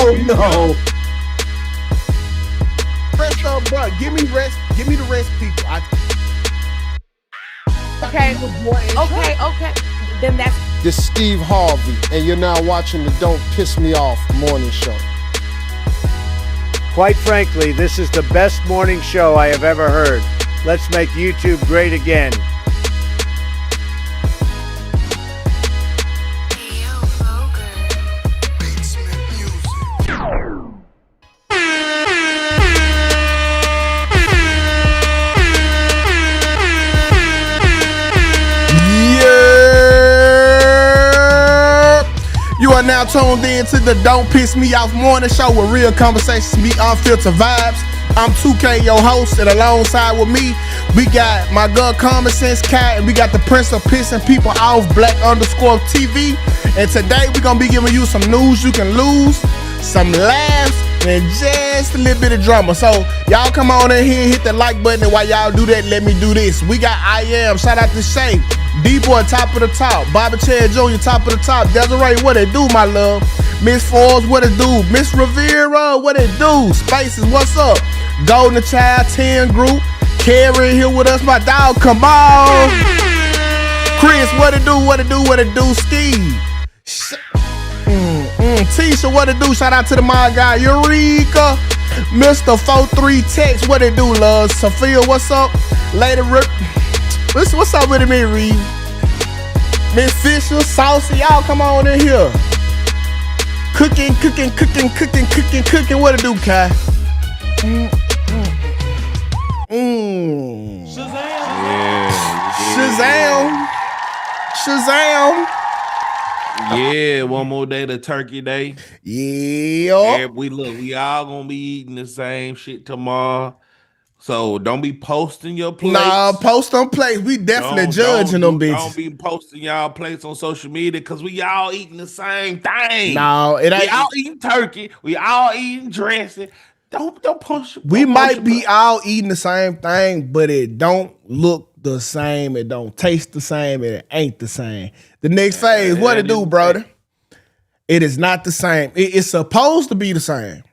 Oh no. Rest up, bro. Give me rest. Give me the rest, people. Okay. Okay. Then that's This is Steve Harvey, and you're now watching the Don't Piss Me Off morning show. Quite frankly, this is the best morning show I have ever heard. Let's make YouTube great again. You are now tuned in to the Don't Piss Me Off morning show with real conversations, meet unfiltered vibes. I'm 2K, your host, and alongside with me, we got my girl Common Sense Cat, and we got the Prince of Pissing People Off, Black_TV. And today we're gonna be giving you some news you can lose, some laughs, and just a little bit of drama. So y'all come on in here, hit the like button, and while y'all do that, let me do this. We got I Am, shout out to Shay, D-Boy, top of the top, Bobby Chad Jr., top of the top, Desiree, what it do, my love? Miss Forbes, what it do? Miss Rivera, what it do? Spaces, what's up? Golden Child 10 group, Carrie here with us, my dog, come on. Chris, what it do, what it do, what it do? Steve, Tisha, what it do? Shout out to the my guy, Eureka. Mr. 43 Text, what it do, love? Sophia, what's up? Lady Rip, what's up with me, Reed? Miss Fisher, Saucy, y'all come on in here. Cooking, what it do, Kai? Shazam. Yeah, one more day to Turkey Day. Yeah. We all gonna be eating the same shit tomorrow. So don't be posting your plates. Nah, post on plates. We definitely judging them bitches. Don't be posting y'all plates on social media because we all eating the same thing. No, it ain't. We all eating turkey. We all eating dressing. Don't post. We might be all eating the same thing, but it don't look the same. It don't taste the same. It ain't the same. The next phase, what it do, brother? It is not the same. It's supposed to be the same.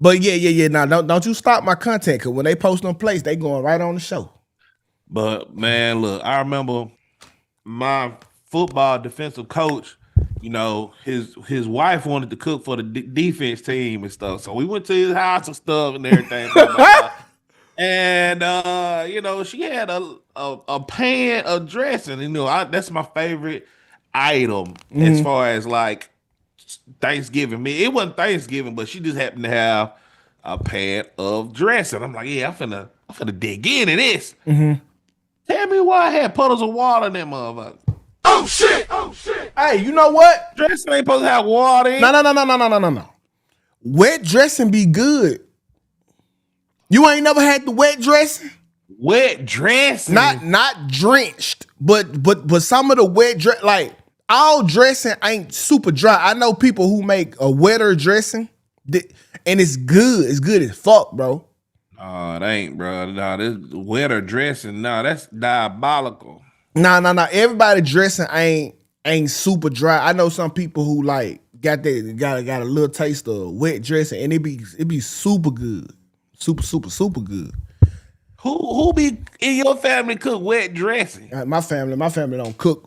But yeah. Now don't you stop my content, because when they post on place, they going right on the show. But man, look, I remember my football defensive coach. You know, his wife wanted to cook for the defense team and stuff. So we went to his house and stuff and everything. And you know, she had a pan of dressing. You know, that's my favorite item as far as like Thanksgiving. It wasn't Thanksgiving, but she just happened to have a pan of dressing. I'm like, yeah, I'm finna dig into this. Tell me why I had puddles of water in that motherfucker. Oh shit! Hey, you know what? Dressing ain't supposed to have water in. No. Wet dressing be good. You ain't never had the wet dressing? Wet dressing? Not drenched, but some of the wet dress, like all dressing ain't super dry. I know people who make a wetter dressing, and it's good. It's good as fuck, bro. Oh, it ain't, bro. No, this wetter dressing, no, that's diabolical. No. Everybody dressing ain't super dry. I know some people who like got a little taste of wet dressing, and it be super good, super good. Who be in your family cook wet dressing? My family don't cook.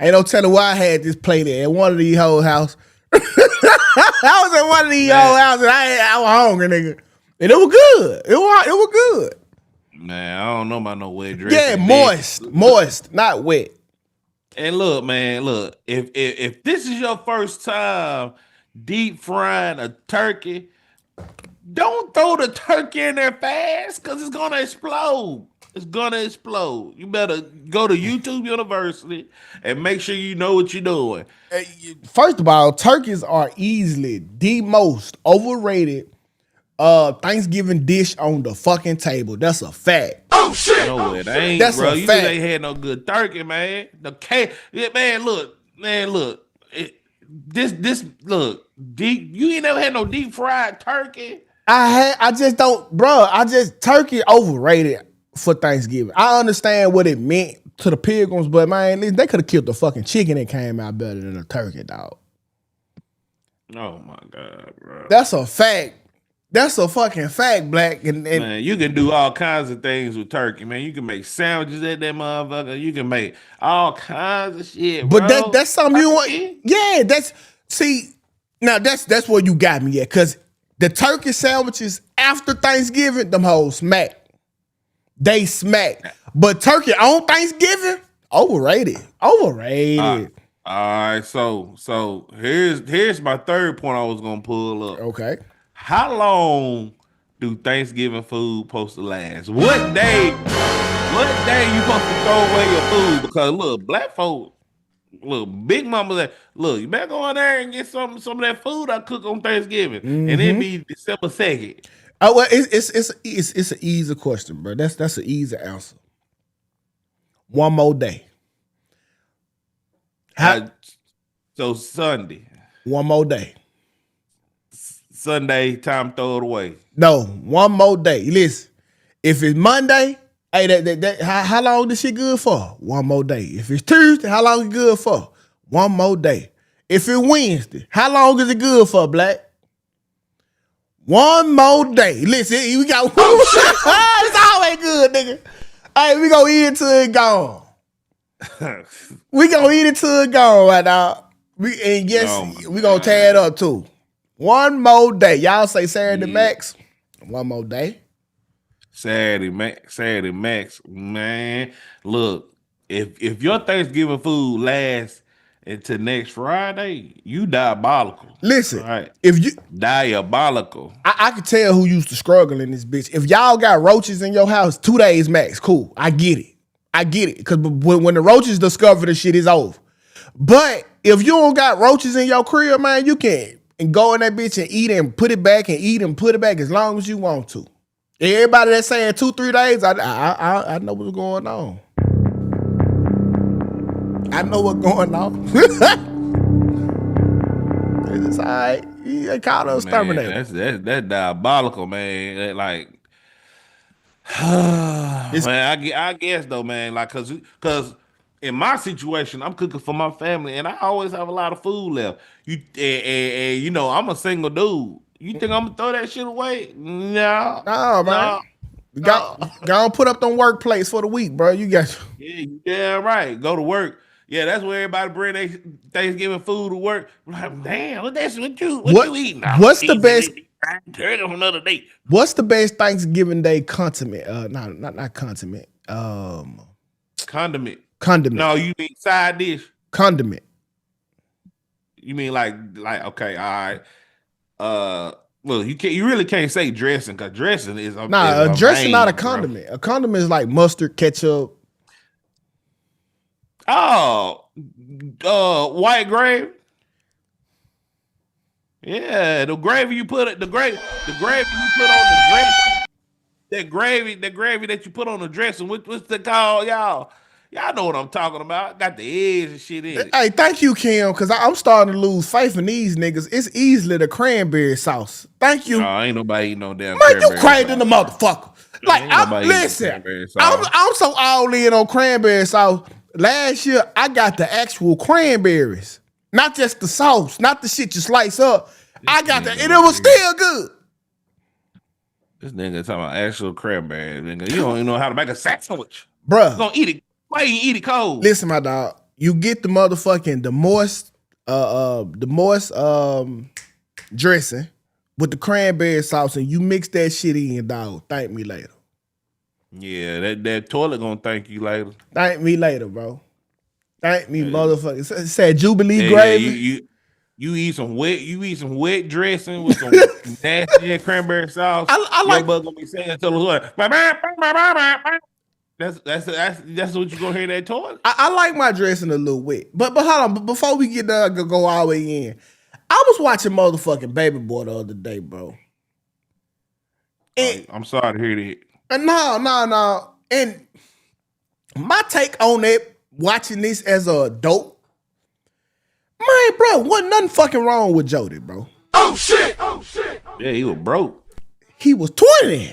Ain't no telling why I had this plate at one of these whole house. I was at one of these whole houses. I was hungry, nigga, and it was good. It was good. Man, I don't know about no wet dressing. Yeah, moist, not wet. And look, man, if this is your first time deep frying a turkey, don't throw the turkey in there fast because it's gonna explode. It's gonna explode. You better go to YouTube University and make sure you know what you're doing. First of all, turkeys are easily the most overrated Thanksgiving dish on the fucking table. That's a fact. Oh shit! No, it ain't. That's bro. A You fact. just ain't had no good turkey, man. The cake, yeah, man. Look. This look deep. You ain't never had no deep fried turkey. I just don't, bro. Turkey overrated for Thanksgiving. I understand what it meant to the pilgrims, but man, they could have killed the fucking chicken and came out better than a turkey, dog. Oh my God, bro. That's a fact. That's a fucking fact, Black. And Man, you can do all kinds of things with turkey, man. You can make sandwiches at that motherfucker. You can make all kinds of shit, but bro. that's something you want. Turkey? Yeah, now that's where you got me at. Cause the turkey sandwiches after Thanksgiving, them hoes smack. They smack. But turkey on Thanksgiving, overrated. Overrated. All right, so here's my third point I was gonna pull up. Okay. How long do Thanksgiving food supposed to last? What day you supposed to throw away your food? Because look, black folk, look, big mama that look, you better go in there and get some of that food I cook on Thanksgiving. And it be December 2nd. Oh well, it's an easy question, bro. That's an easy answer. One more day. So Sunday. One more day. Sunday, time to throw it away. No, one more day. Listen, if it's Monday, hey, how long this shit good for? One more day. If it's Tuesday, how long it good for? One more day. If it's Wednesday, how long is it good for, Black? One more day. Listen, we got it's always good, nigga. Hey, we gonna eat it till it gone. We gonna eat it till it gone right now. We gonna tear it up too. One more day. Y'all say Saturday Max. One more day. Saturday Max, man. Look, if your Thanksgiving food lasts until next Friday, you diabolical. Listen, right? if you diabolical, I can tell who used to struggle in this bitch. If y'all got roaches in your house, 2 days max. Cool. I get it. Because when the roaches discover the shit, is over. But if you don't got roaches in your crib, man, you can and go in that bitch and eat and put it back and eat and put it back as long as you want to. Everybody that's saying 2-3 days, I know what's going on. I know what's going on. It's all right. They call us terminator. That's diabolical, man. Like, man, I guess though, man. Like, cause in my situation, I'm cooking for my family, and I always have a lot of food left. And you know, I'm a single dude. You think I'm gonna throw that shit away? No, man. Go and put up them work plates for the week, bro. You got yeah, right. Go to work. Yeah, that's where everybody bring their Thanksgiving food to work. I'm like, damn, what you eating now? What's the best? Turn on another day. What's the best Thanksgiving Day condiment? Not condiment. Condiment. Condiment. No, you mean side dish. Condiment. You mean like okay, all right. Well, you really can't say dressing because dressing is a main, dressing not a condiment. Bro. A condiment is like mustard, ketchup. Oh, white gravy. Yeah, the gravy you put on the dressing. That gravy that you put on the dressing. What's the call, y'all? Y'all know what I'm talking about. Got the eggs and shit in it. Hey, thank you, Kim, because I'm starting to lose faith in these niggas. It's easily the cranberry sauce. Thank you. No, ain't nobody eating no damn cranberry sauce. Man, you crazy in the motherfucker. Like, listen, I'm so all in on cranberry sauce. Last year, I got the actual cranberries. Not just the sauce, not the shit you slice up. I got that, and it was still good. This nigga talking about actual cranberry, nigga. You don't even know how to make a sandwich. Bruh. You gonna eat it. Why you eat it cold? Listen, my dog. You get the motherfucking the moist dressing with the cranberry sauce, and you mix that shit in, dog. Thank me later. Yeah, that toilet gonna thank you later. Thank me later, bro. Thank me, motherfucker. It said Jubilee gravy. You eat some wet dressing with some nasty cranberry sauce. I like. Your butt gonna be saying to the That's what you gonna hear in that toilet. I like my dressing a little wet, but hold on. Before we get done, go all the way in. I was watching motherfucking Baby Boy the other day, bro. And, I'm sorry to hear that. No. And my take on it, watching this as an adult, man, bro, wasn't nothing fucking wrong with Jody, bro. Oh shit. Yeah, he was broke. He was 20.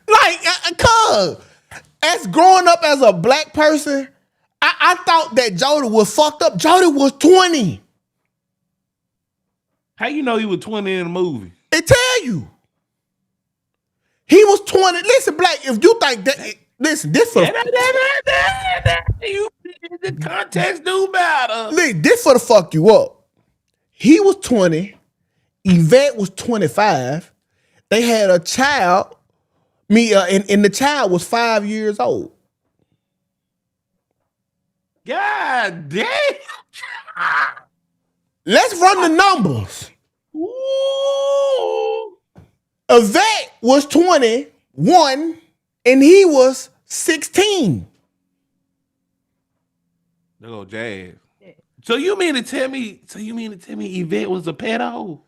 Like, cuz, as growing up as a black person, I I thought that Jody was fucked up. Jody was 20. How you know he was 20 in the movie? It tell you. He was 20. Listen, Black, if you think that, listen, this for you, the context do matter. listen, this for the fuck you up. He was 20. Yvette was 25. They had a child. And the child was 5 years old. God damn. Let's run the numbers. Ooh. Yvette was 21 and he was 16. There go Jazz. So you mean to tell me Yvette was a pedo?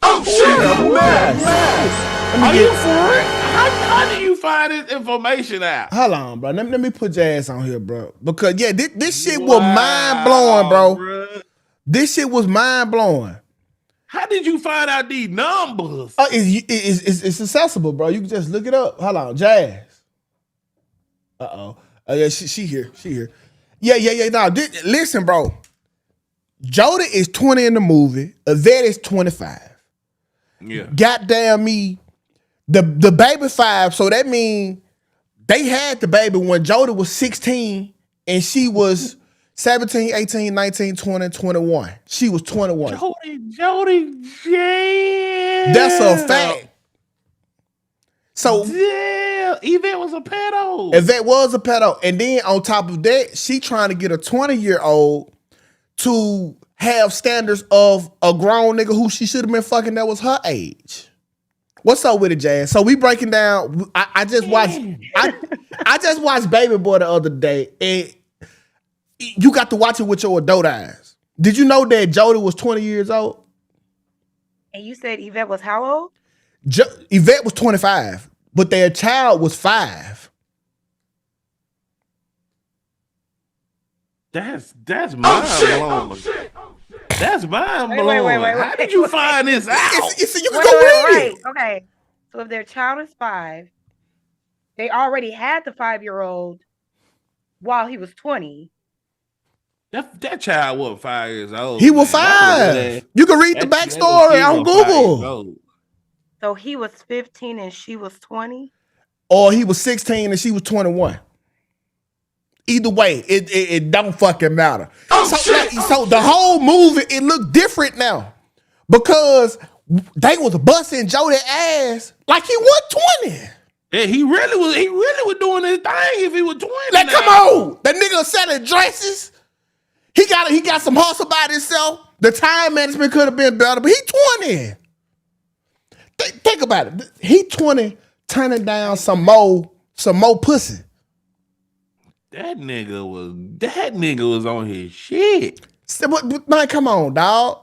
Oh shit! Are you for it? How do you find this information out? Hold on, bro. Let me put Jazz on here, bro. Because yeah, this shit was mind blowing, bro. Bruh. This shit was mind blowing. How did you find out these numbers? It's accessible, bro. You can just look it up. Hold on, Jazz. Oh yeah, she here. She here. Yeah. No, listen, bro. Jody is 20 in the movie. Yvette is 25. Yeah. Goddamn me. The baby 5, so that means they had the baby when Jody was 16 and she was 17, 18, 19, 20, 21. She was 21. Jody, yeah. That's a fact. So yeah, Yvette was a pedo. Yvette was a pedo. And then on top of that, she trying to get a 20-year-old to have standards of a grown nigga who she should have been fucking that was her age. What's up with it, Jazz? So we breaking down. I just watched. I just watched Baby Boy the other day, and you got to watch it with your adult eyes. Did you know that Jody was 20 years old? And you said Yvette was how old? Yvette was 25, but their child was 5. That's mind blowing. That's mind blowing. Wait. How did you find this out? You can go read it. Okay. So if their child is 5, they already had the 5-year-old while he was 20. That child was 5 years old. He was 5. You can read the backstory on Google. So he was 15 and she was 20? Or he was 16 and she was 21. Either way, it don't fucking matter. So the whole movie, it looked different now. Because they was busting Jody ass like he was 20. Yeah, he really was doing his thing if he was 20. Like, come on. That nigga selling dresses. He got some hustle by himself. The time management could have been better, but he 20. Think about it. He 20 turning down some more pussy. That nigga was on his shit. But man, come on, dog.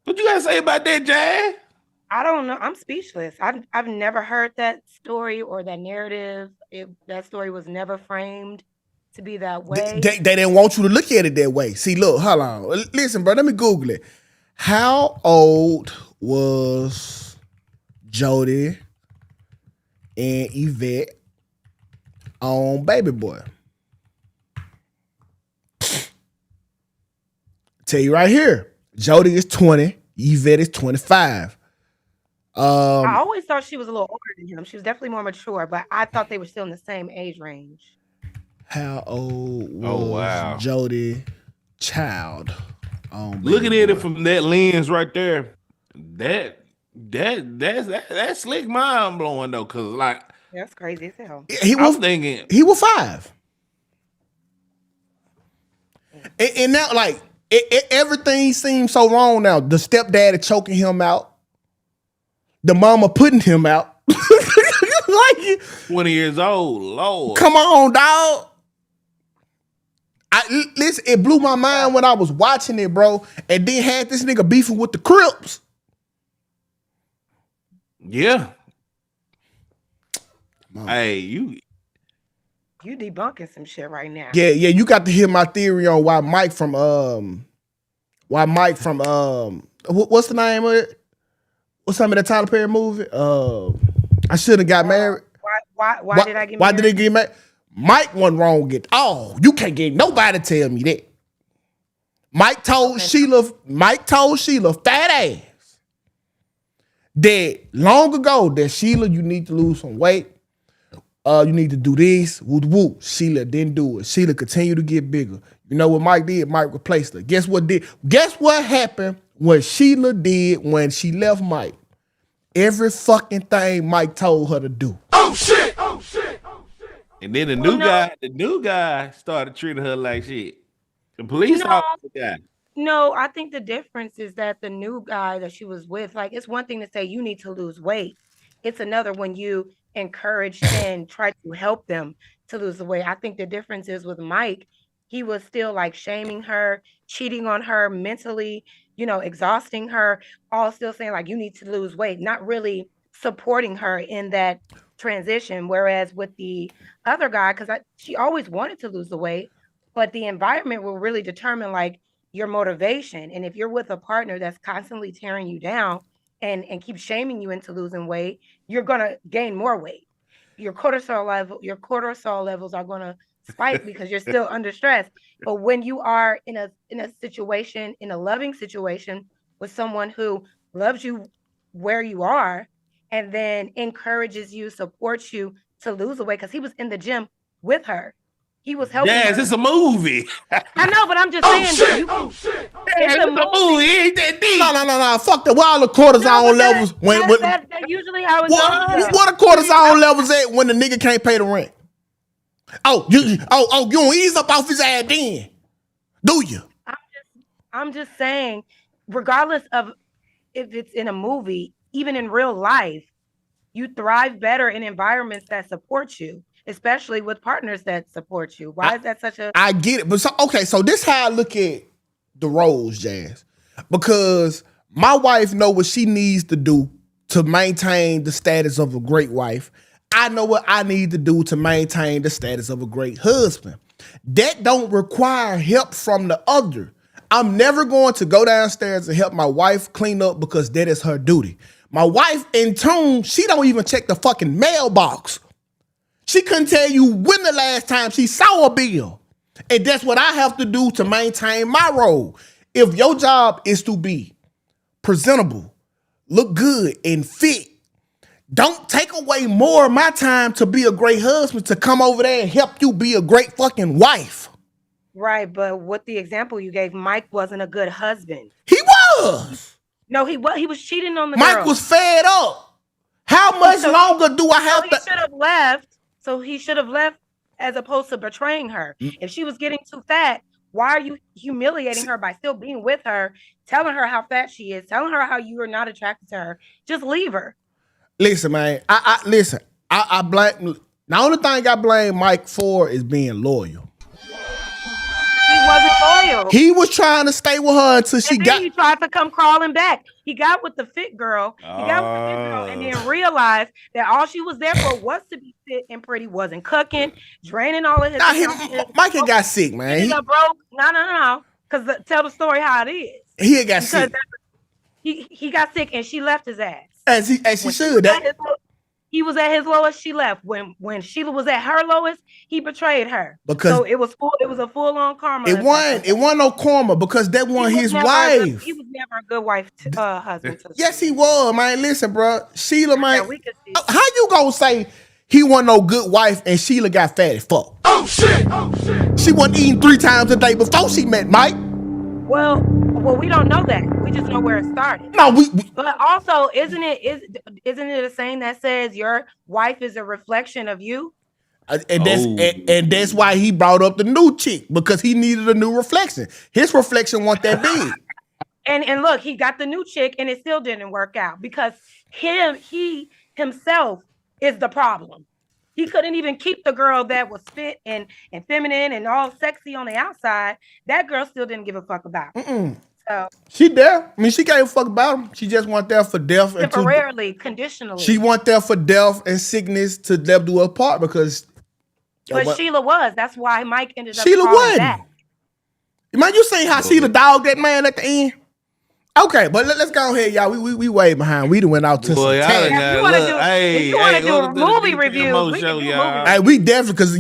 What you gotta say about that, Jay? I don't know. I'm speechless. I've never heard that story or that narrative. That story was never framed to be that way. They didn't want you to look at it that way. See, look, hold on. Listen, bro, let me Google it. How old was Jody and Yvette on Baby Boy? Tell you right here. Jody is 20. Yvette is 25. I always thought she was a little older than him. She was definitely more mature, but I thought they were still in the same age range. How old was Jody Child on Baby Looking at Boy? it from that lens right there, that's slick mind blowing though, cause like That's crazy as hell. I'm thinking he was 5. And now, like, everything seems so wrong now. The stepdad is choking him out. The mama putting him out. Like, 20 years old, Lord. come on, dog. Listen, it blew my mind when I was watching it, bro. And then had this nigga beefing with the Crips. Yeah. Mom. Hey, you debunking some shit right now. Yeah, you got to hear my theory on why Mike from what's the name of it? What's the name of that Tyler Perry movie? I Should Have Got Married. Why did I get married? Why did they get married? Mike wasn't wrong at all. You can't get nobody to tell me that. Mike told Sheila, fat ass, that long ago that Sheila, you need to lose some weight. You need to do this. Whoop whoop. Sheila didn't do it. Sheila continued to get bigger. You know what Mike did? Mike replaced her. Guess what happened when Sheila did when she left Mike? Every fucking thing Mike told her to do. Oh shit! Oh shit! Oh shit! And then the new guy started treating her like shit. The police officer guy. No, I think the difference is that the new guy that she was with, like, it's one thing to say you need to lose weight. It's another when you encourage and try to help them to lose the weight. I think the difference is with Mike, he was still like shaming her, cheating on her mentally, exhausting her, all still saying like you need to lose weight, not really supporting her in that transition. Whereas with the other guy, because she always wanted to lose the weight, but the environment will really determine like your motivation. And if you're with a partner that's constantly tearing you down and keeps shaming you into losing weight, you're gonna gain more weight. Your cortisol levels are gonna spike because you're still under stress. But when you are in a situation, in a loving situation with someone who loves you where you are and then encourages you, supports you to lose the weight, because he was in the gym with her. He was helping. Yes, it's a movie. I know, but I'm just saying. Shit. It's a movie. It ain't that deep. No. Fuck that. What are the cortisol levels? That's usually how it's done. What are cortisol levels at when the nigga can't pay the rent? You don't ease up off his ass then, do you? I'm just saying, regardless of if it's in a movie, even in real life, you thrive better in environments that support you, especially with partners that support you. Why is that such a... I get it. But so this how I look at the roles, Jazz. Because my wife know what she needs to do to maintain the status of a great wife. I know what I need to do to maintain the status of a great husband. That don't require help from the other. I'm never going to go downstairs and help my wife clean up because that is her duty. My wife, in turn, she don't even check the fucking mailbox. She couldn't tell you when the last time she saw a bill. And that's what I have to do to maintain my role. If your job is to be presentable, look good, and fit, don't take away more of my time to be a great husband, to come over there and help you be a great fucking wife. Right, but with the example you gave, Mike wasn't a good husband. He was. No, he was cheating on the Mike girl. was fed up. How much longer do I have to... He should have left. So he should have left as opposed to betraying her. If she was getting too fat, why are you humiliating her by still being with her, telling her how fat she is, telling her how you are not attracted to her? Just leave her. Listen, man. I blame... The only thing I blame Mike for is being loyal. He wasn't loyal. He was trying to stay with her until he tried to come crawling back. He got with the fit girl. And then realized that all she was there for was to be fit and pretty. Wasn't cooking, draining all of his. Mike got sick, man. He got broke. No. Because tell the story how it is. He got sick. He got sick and she left his ass. As she should. He was at his lowest, she left. When Sheila was at her lowest, he betrayed her. So it was a full-on karma. It wasn't no karma because that wasn't his wife. He was never a good wife husband. Yes, he was, man. Listen, bro. Sheila, man. How you gonna say he wasn't no good wife and Sheila got fat as fuck? Oh shit! She wasn't eating 3 times a day before she met Mike. Well, we don't know that. We just know where it started. No, But also, isn't it a saying that says your wife is a reflection of you? And that's why he brought up the new chick, because he needed a new reflection. His reflection wasn't that big. And look, he got the new chick, and it still didn't work out because he himself is the problem. He couldn't even keep the girl that was fit and feminine and all sexy on the outside. That girl still didn't give a fuck about him. So she there. I mean, she gave a fuck about him. She just went there for death. Temporarily, conditionally. She went there for death and sickness to them do apart because... But Sheila was. That's why Mike ended up Sheila calling wasn't. back. Man, you seen how Sheila dogged that man at the end? Okay, but let's go ahead, y'all. We way behind. We done went out to Boy, some I done tangents. If you got want to look. do, Hey, if you want to do a welcome to the movie DPMO reviews, we show, can do y'all. movie Hey, reviews. we definitely because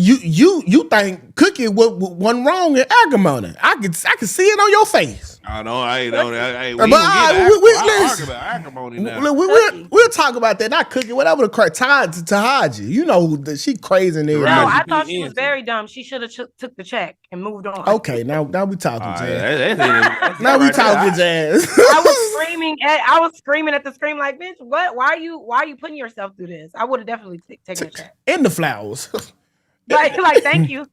you think Cookie wasn't wrong in acrimony. I can see it on your face. I know. I don't. Hey, But we gonna get we I argue listen. about acrimony now. We'll talk about that. Not Cookie, whatever the crack. Tahaji, you know that she crazy in there. No, Right. I thought she was very dumb. She should have took the check and moved on. Okay, now we talking All right, jazz. that's Now we right there. talking jazz. I was screaming at the screen like, bitch, what? Why are you putting yourself through this? I would have definitely taken a check. In the flowers. Like, thank you.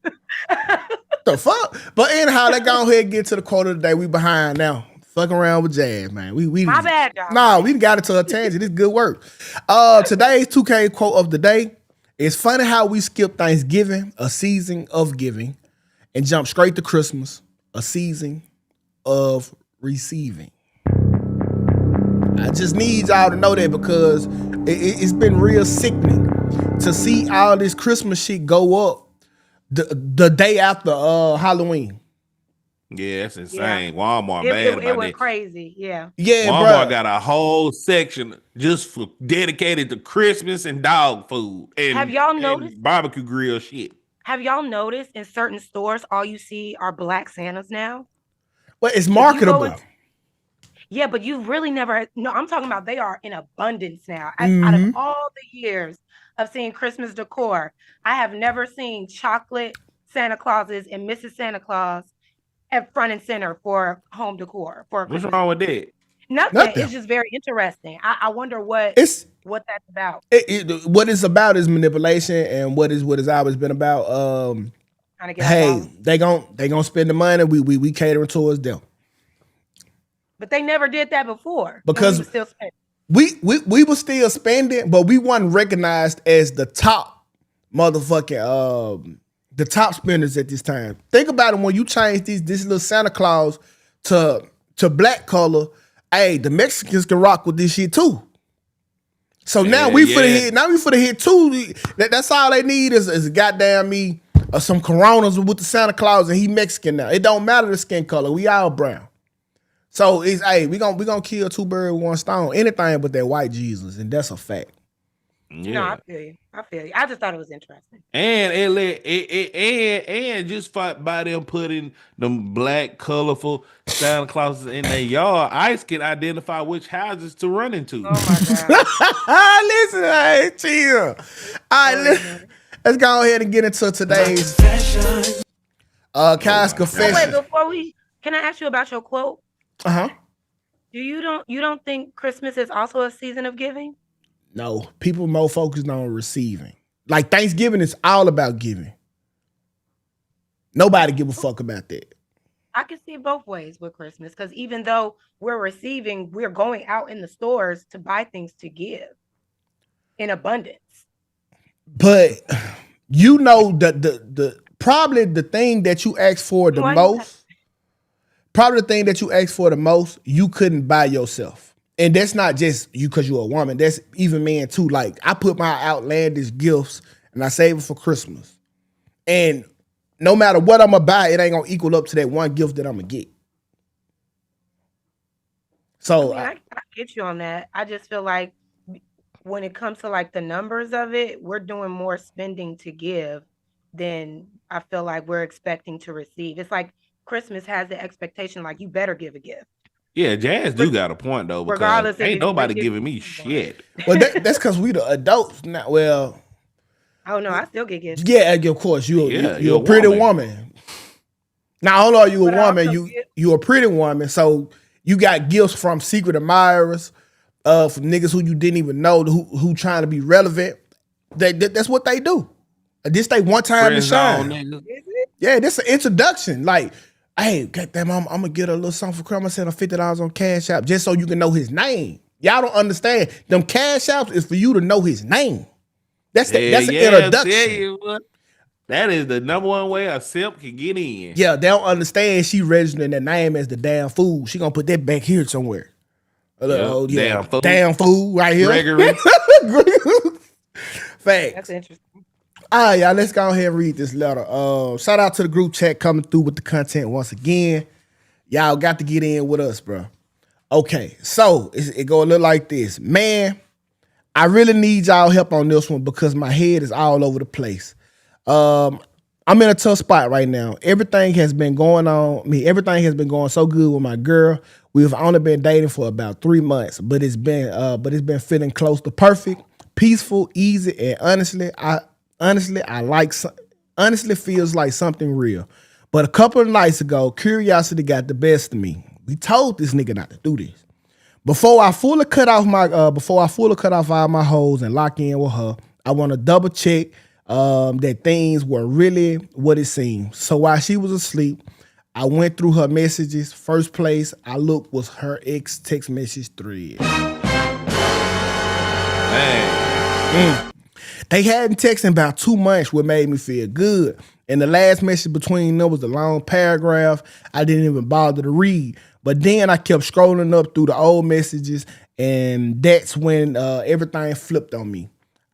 The fuck? But anyhow, let's go ahead and get to the quote of the day. We behind now. Fucking around with jazz, man. We My bad, y'all. Nah, we got it to a tangent. It's good work. Today's 2K quote of the day. It's funny how we skip Thanksgiving, a season of giving, and jump straight to Christmas, a season of receiving. I just need y'all to know that because it's been real sickening to see all this Christmas shit go up the day after Halloween. Yeah, that's insane. Walmart bad It about went that. crazy. Yeah. Yeah, Walmart bro. got a whole section just for dedicated to Christmas and dog food and Have y'all and noticed? barbecue grill shit. Have y'all noticed in certain stores, all you see are Black Santas now? Well, it's marketable. Yeah, but you really never. No, I'm talking about they are in abundance now. Mm-hmm. Out of all the years of seeing Christmas decor, I have never seen chocolate Santa Clauses and Mrs. Santa Claus at front and center for home decor. What's wrong with that? Nothing. It's just very interesting. I wonder what that's about. What it's about is manipulation, and what is always been about. Hey, they gonna spend the money. We catering towards them. But they never did that before. Because we were still spending. We were still spending, but we wasn't recognized as the top motherfucking the top spenders at this time. Think about it when you change this little Santa Claus to black color. Hey, the Mexicans can rock with this shit too. So now we for the hit. Now we for the hit too. That's all they need is goddamn me some Coronas with the Santa Claus, and he Mexican now. It don't matter the skin color. We all brown. So it's we gonna kill two birds with one stone. Anything but that white Jesus, and that's a fact. Yeah. No, I feel you. I just thought it was interesting. And and just by them putting them black, colorful Santa Clauses in their yard, ICE can identify which houses to run into. Oh my God. Listen, hey, chill. All right, let's go ahead and get into today's Kai's confession. Wait, can I ask you about your quote? You don't think Christmas is also a season of giving? No, people more focused on receiving. Like Thanksgiving is all about giving. Nobody give a fuck about that. I can see both ways with Christmas because even though we're receiving, we're going out in the stores to buy things to give in abundance. But you know that the probably the thing that you ask for the most, probably the thing that you ask for the most, you couldn't buy yourself. And that's not just you because you're a woman. That's even men too. Like I put my outlandish gifts and I save it for Christmas. And no matter what I'm gonna buy, it ain't gonna equal up to that one gift that I'm gonna get. So I get you on that. I just feel like when it comes to like the numbers of it, we're doing more spending to give than I feel like we're expecting to receive. It's like Christmas has the expectation like you better give a gift. Yeah, Jazz do got a point though, because regardless ain't nobody giving me shit. Well, that's because we the adults now. Well, oh no, I still get gifts. Yeah, of course you're a pretty woman. Not only are you a woman, you a pretty woman. So you got gifts from secret admirers, from niggas who you didn't even know who trying to be relevant. That's what they do. This they one time to shine. Yeah, this an introduction. Like, hey, goddamn, I'm gonna get a little something for Christmas. Send $50 on Cash App just so you can know his name. Y'all don't understand. Them Cash Apps is for you to know his name. That's an introduction. That is the number one way a simp can get in. Yeah, they don't understand she registering that name as the damn fool. She gonna put that back here somewhere. Damn fool right here. Gregory. Facts. That's interesting. All right, y'all, let's go ahead and read this letter. Shout out to the group chat coming through with the content once again. Y'all got to get in with us, bro. Okay, so it go a little like this. Man, I really need y'all help on this one because my head is all over the place. I'm in a tough spot right now. Everything has been going on. Everything has been going so good with my girl. We've only been dating for about 3 months, but it's been feeling close to perfect, peaceful, easy, and honestly feels like something real. But a couple of nights ago, curiosity got the best of me. We told this nigga not to do this. Before I fully cut off all my hoes and lock in with her, I want to double check that things were really what it seemed. So while she was asleep, I went through her messages. First place I looked was her ex text message thread. Man. They hadn't texted in about 2 months, what made me feel good. And the last message between them was a long paragraph I didn't even bother to read. But then I kept scrolling up through the old messages, and that's when everything flipped on me.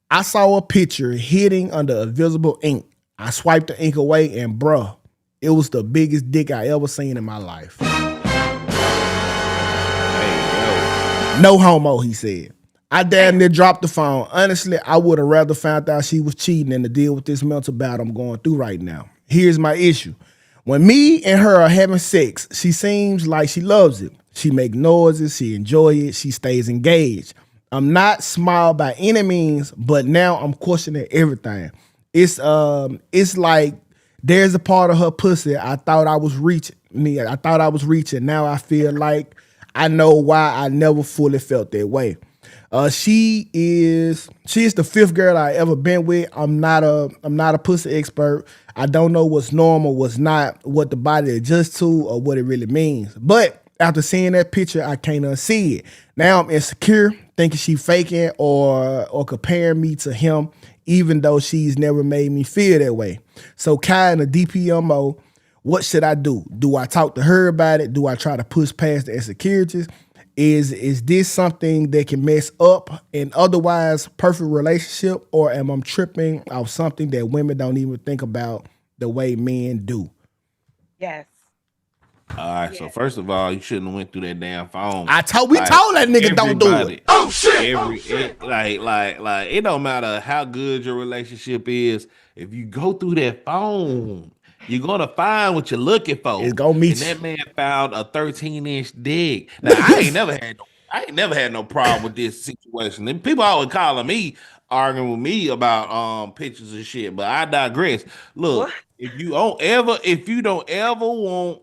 I saw a picture hidden under invisible ink. I swiped the ink away, and bruh, it was the biggest dick I ever seen in my life. Hey, No homo, he said. I damn near dropped the phone. Honestly, I would have rather found out she was cheating than to deal with this mental battle I'm going through right now. Here's my issue. When me and her are having sex, she seems like she loves it. She make noises, she enjoy it, she stays engaged. I'm not small by any means, but now I'm questioning everything. It's like there's a part of her pussy I thought I was reaching. Now I feel like I know why I never fully felt that way. She is the fifth girl I ever been with. I'm not a pussy expert. I don't know what's normal, what's not, what the body adjusts to, or what it really means. But after seeing that picture, I can't unsee it. Now I'm insecure, thinking she faking or comparing me to him, even though she's never made me feel that way. So kind of DPMO, what should I do? Do I talk to her about it? Do I try to push past the insecurities? Is this something that can mess up an otherwise perfect relationship, or am I tripping off something that women don't even think about the way men do? Yes. All right, so first of all, you shouldn't have went through that damn phone. We told that nigga don't do it. Oh shit! Like it don't matter how good your relationship is. If you go through that phone, you're gonna find what you're looking for. It's gonna meet and that man found a 13-inch dick. Now I ain't never had no problem with this situation. And people always calling me, arguing with me about pictures and shit. But I digress. Look, What? if you don't ever want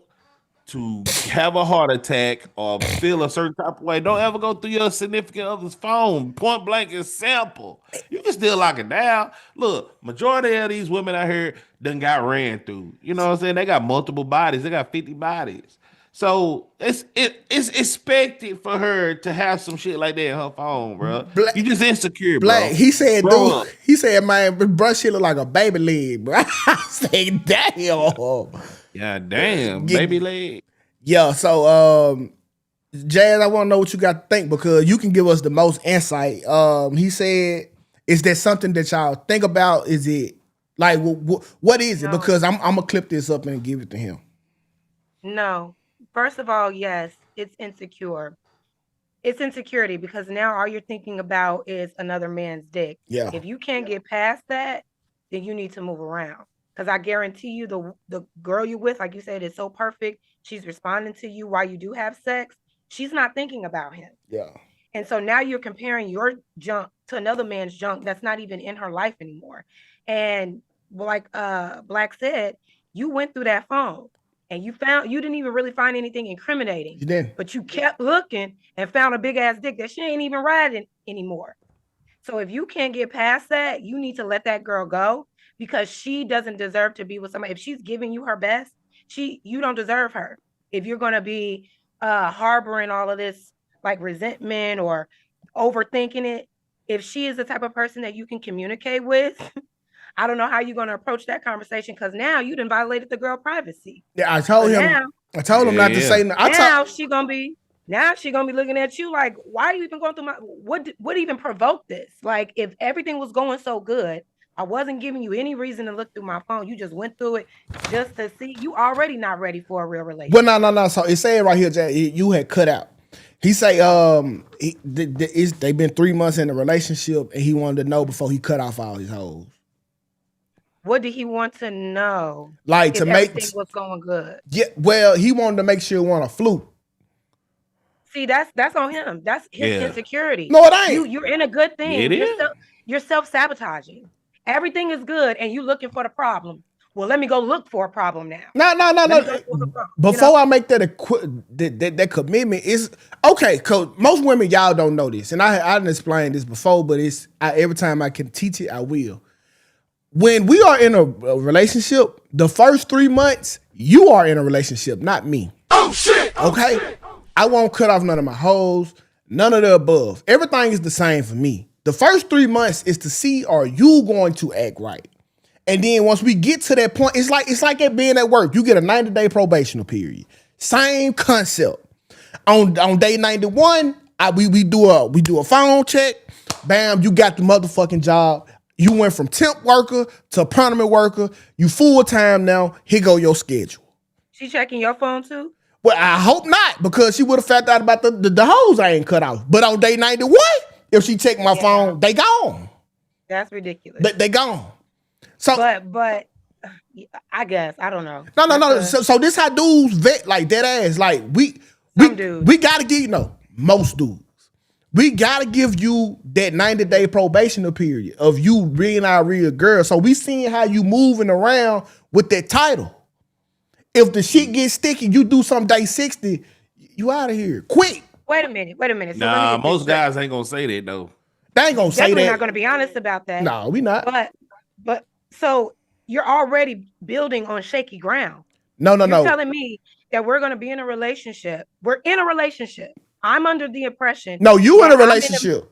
to have a heart attack or feel a certain type of way, don't ever go through your significant other's phone. Point blank is simple. You can still lock it down. Look, majority of these women out here done got ran through. You know what I'm saying? They got multiple bodies. They got 50 bodies. So it's expected for her to have some shit like that in her phone, bro. You just insecure, bro. He said, Grow dude, up. he said, man, bro, shit look like a baby leg, bro. I said, damn. Yeah, damn, baby leg. Yeah, so Jazz, I want to know what you got to think because you can give us the most insight. He said, is that something that y'all think about? Is it like what is it? No. Because I'm gonna clip this up and give it to him. No. First of all, yes, it's insecure. It's insecurity because now all you're thinking about is another man's dick. Yeah. If you can't get past that, then you need to move around. Because I guarantee you the girl you're with, like you said, is so perfect. She's responding to you while you do have sex. She's not thinking about him. Yeah. And so now you're comparing your junk to another man's junk that's not even in her life anymore. And like Black said, you went through that phone and you didn't even really find anything incriminating. You did. But you kept looking and found a big ass dick that she ain't even riding anymore. So if you can't get past that, you need to let that girl go because she doesn't deserve to be with somebody. If she's giving you her best, you don't deserve her. If you're gonna be harboring all of this like resentment or overthinking it, if she is the type of person that you can communicate with, I don't know how you're gonna approach that conversation because now you done violated the girl privacy. Yeah, I told him not to say no. Now she's gonna be looking at you like, why are you even going through what even provoked this? Like, if everything was going so good, I wasn't giving you any reason to look through my phone. You just went through it just to see. You already not ready for a real relationship. Well, no. So it said right here, Jay, you had cut out. He say they've been 3 months in a relationship and he wanted to know before he cut off all his hoes. What did he want to know? Like if to make everything was going good. Yeah, well, he wanted to make sure it wasn't a fluke. See, that's on him. That's his insecurity. No, it ain't. You're in a good thing. It is. You're self-sabotaging. Everything is good and you looking for the problem. Well, let me go look for a problem now. No. Before I make that commitment, is okay. Cause most women, y'all don't know this, and I didn't explain this before, but every time I can teach it, I will. When we are in a relationship, the first 3 months, you are in a relationship, not me. Oh shit! Okay? I won't cut off none of my hoes, none of the above. Everything is the same for me. The first 3 months is to see, are you going to act right? And then once we get to that point, it's like it being at work. You get a 90-day probational period. Same concept. On day 91, we do a phone check. Bam, you got the motherfucking job. You went from temp worker to permanent worker. You full time now. Here go your schedule. She checking your phone too? Well, I hope not, because she would have found out about the hoes I ain't cut off. But on day 91, if she checked my phone, they gone. That's ridiculous. They gone. So, but I guess I don't know. No. So this how dudes vet like dead ass. Like we gotta give most dudes. We gotta give you that 90-day probational period of you being our real girl. So we seeing how you moving around with that title. If the shit gets sticky, you do some day 60, you out of here. Quick. Wait a minute. So nah, most guys ain't gonna say that though. They ain't gonna say that. Definitely not gonna be honest about that. No, we not. But so you're already building on shaky ground. No. You're telling me that we're gonna be in a relationship. We're in a relationship. I'm under the impression. No, you in a relationship.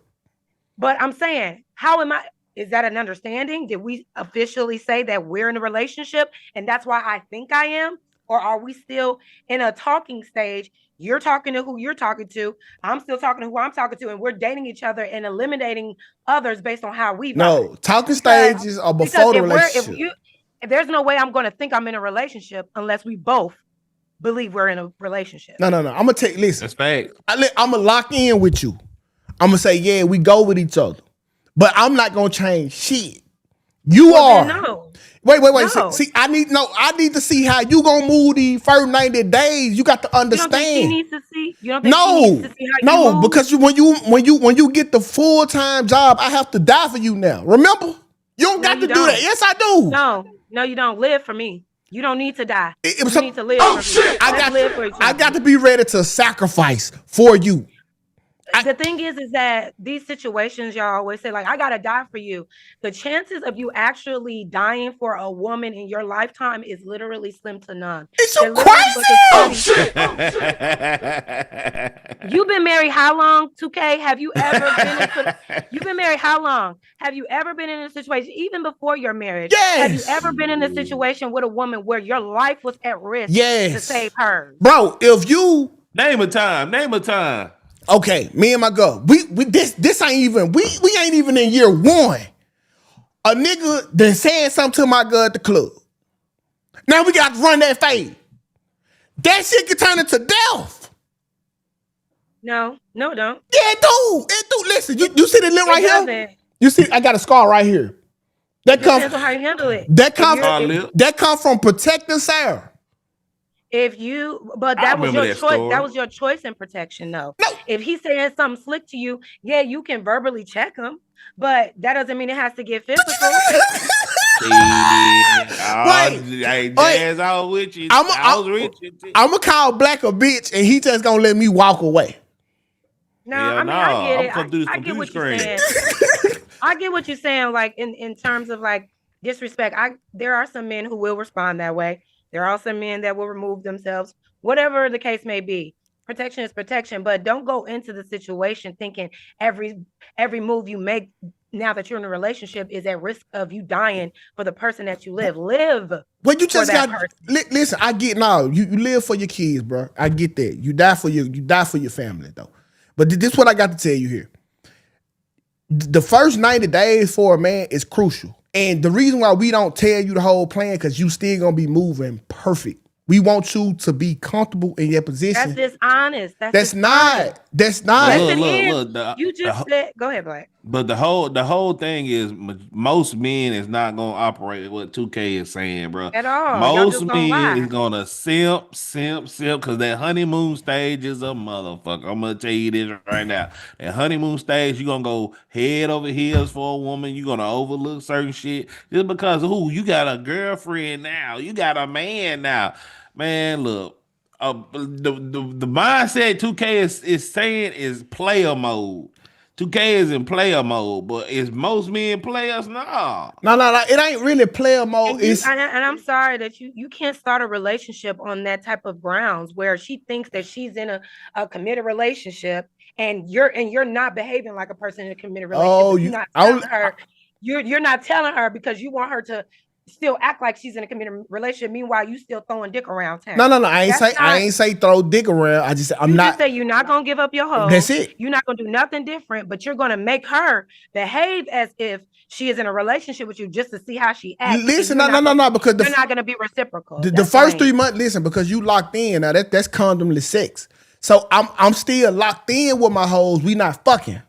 But I'm saying, how am I? Is that an understanding? Did we officially say that we're in a relationship and that's why I think I am? Or are we still in a talking stage? You're talking to who you're talking to. I'm still talking to who I'm talking to. And we're dating each other and eliminating others based on how we vibe. No, talking stages are before the relationship. There's no way I'm going to think I'm in a relationship unless we both believe we're in a relationship. No. I'm going to take, listen. That's fact. I'm going to lock in with you. I'm going to say, yeah, we go with each other. But I'm not going to change shit. You are. No. Wait. No. See, I need to see how you gonna move the first 90 days. You got to understand. You don't think she needs to see? You don't think she needs to see how you move? Because when you get the full-time job, I have to die for you now. Remember? You don't got to do that. Yes, I do. No, you don't. Live for me. You don't need to die. You need to live for me. I got to be ready to sacrifice for you. The thing is that these situations, y'all always say, like, I gotta die for you. The chances of you actually dying for a woman in your lifetime is literally slim to none. It's so crazy. You've been married how long, 2K? Have you ever you've been married how long? Have you ever been in a situation, even before your marriage? Yes. Have you ever been in a situation with a woman where your life was at risk to save her? Bro, if you... Name a time. Okay, me and my girl, we this ain't even we ain't even in year one. A nigga that said something to my girl at the club. Now we got to run that fade. That shit can turn into death. No, don't. Yeah, it do. Listen, you see the lip right here? You see, I got a scar right here. Depends on how you handle it. That come from protecting Sarah. But that was your choice. Story. That was your choice in protection, though. No. If he's saying something slick to you, yeah, you can verbally check him, but that doesn't mean it has to get physical. I was with you. I'm gonna call Black a bitch, and he just gonna let me walk away. No, I get it. I get what you're saying. I get what you're saying. Like in terms of like disrespect, there are some men who will respond that way. There are also men that will remove themselves, whatever the case may be. Protection is protection, but don't go into the situation thinking every move you make now that you're in a relationship is at risk of you dying for the person that you live. Live. Well, you just got listen. I get now. You live for your kids, bro. I get that. You die for your family, though. But this is what I got to tell you here. The first 90 days for a man is crucial. And the reason why we don't tell you the whole plan, because you still gonna be moving perfect We want you to be comfortable in your position. That's dishonest. That's not. That's not. Yes, Look, it look, is. look. You just said, go ahead, Black. But the whole thing is most men is not gonna operate what 2K is saying, bro. At all. Y'all Most just gonna men is lie. gonna simp, because that honeymoon stage is a motherfucker. I'm gonna tell you this right now. That honeymoon stage, you gonna go head over heels for a woman. You gonna overlook certain shit just because who you got a girlfriend now, you got a man now. Man, look. The mindset 2K is saying is player mode. 2K is in player mode, but is most men players? Nah. No. It ain't really player mode. And I'm sorry that you can't start a relationship on that type of grounds where she thinks that she's in a committed relationship and you're not behaving like a person in a committed relationship. You're not telling her because you want her to still act like she's in a committed relationship. Meanwhile, you still throwing dick around town. No. I ain't say throw dick around. I just say I'm not. Just say you're not gonna give up your hoe. That's it. You're not gonna do nothing different, but you're gonna make her behave as if she is in a relationship with you just to see how she acts. Listen, no, because you're not gonna be reciprocal. The first 3 months, listen, because you locked in. Now that's condomless sex. So I'm still locked in with my hoes. We not fucking.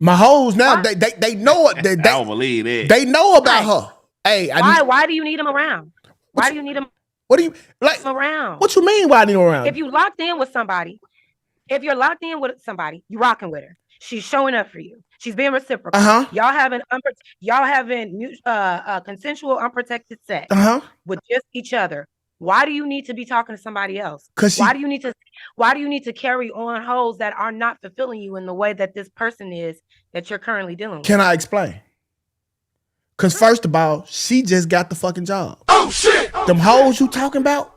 My hoes now, they know it. I don't believe that. They know about her. Hey, why do you need them around? Why do you need them? What do you like around? What you mean? Why need them around? If you locked in with somebody, you're rocking with her. She's showing up for you. She's being reciprocal. Y'all having consensual, unprotected sex with just each other. Why do you need to be talking to somebody else? Why do you need to carry on hoes that are not fulfilling you in the way that this person is that you're currently dealing with? Can I explain? Because first of all, she just got the fucking job. Oh shit! Them hoes you talking about?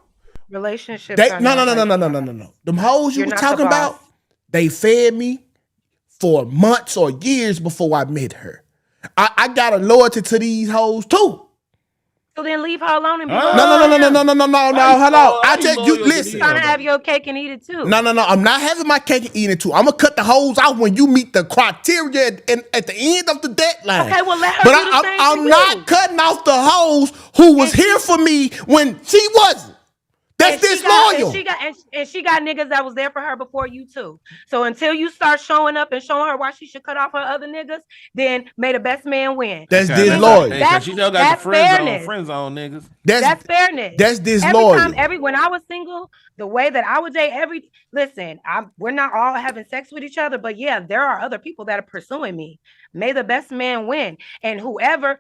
Relationships. No. Them hoes you were talking about, they fed me for months or years before I met her. I got a loyalty to these hoes too. So then leave her alone and be No. Hold on. I tell you, listen. You're trying to have your cake and eat it too. No. I'm not having my cake and eating it too. I'm gonna cut the hoes out when you meet the criteria at the end of the deadline. Okay, well let her. But I'm not cutting off the hoes who was here for me when she wasn't. That's disloyal. And she got niggas that was there for her before you too. So until you start showing up and showing her why she should cut off her other niggas, then may the best man win. That's disloyal. She still got the friend zone niggas. That's fairness. That's disloyal. When I was single, the way that I would date we're not all having sex with each other, but yeah, there are other people that are pursuing me. May the best man win. And whoever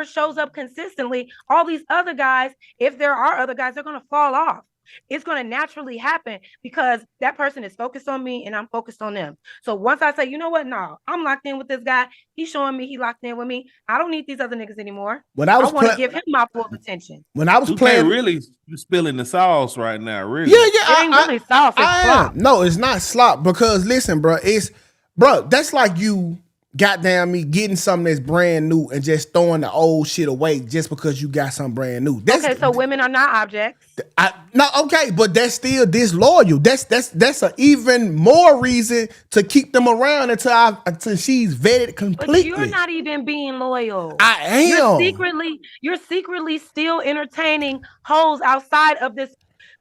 shows up consistently, all these other guys, if there are other guys, they're going to fall off. It's going to naturally happen because that person is focused on me and I'm focused on them. So once I say, you know what? No, I'm locked in with this guy. He's showing me he locked in with me. I don't need these other niggas anymore. I want to give him my full attention. When I was playing, really spilling the sauce right now. Really? Yeah. It ain't really sauce. It's slop. No, it's not slop because listen, bro, that's like you goddamn me getting something that's brand new and just throwing the old shit away just because you got something brand new. So women are not objects. But that's still disloyal. That's an even more reason to keep them around until she's vetted completely. But you're not even being loyal. I am. You're secretly still entertaining hoes outside of this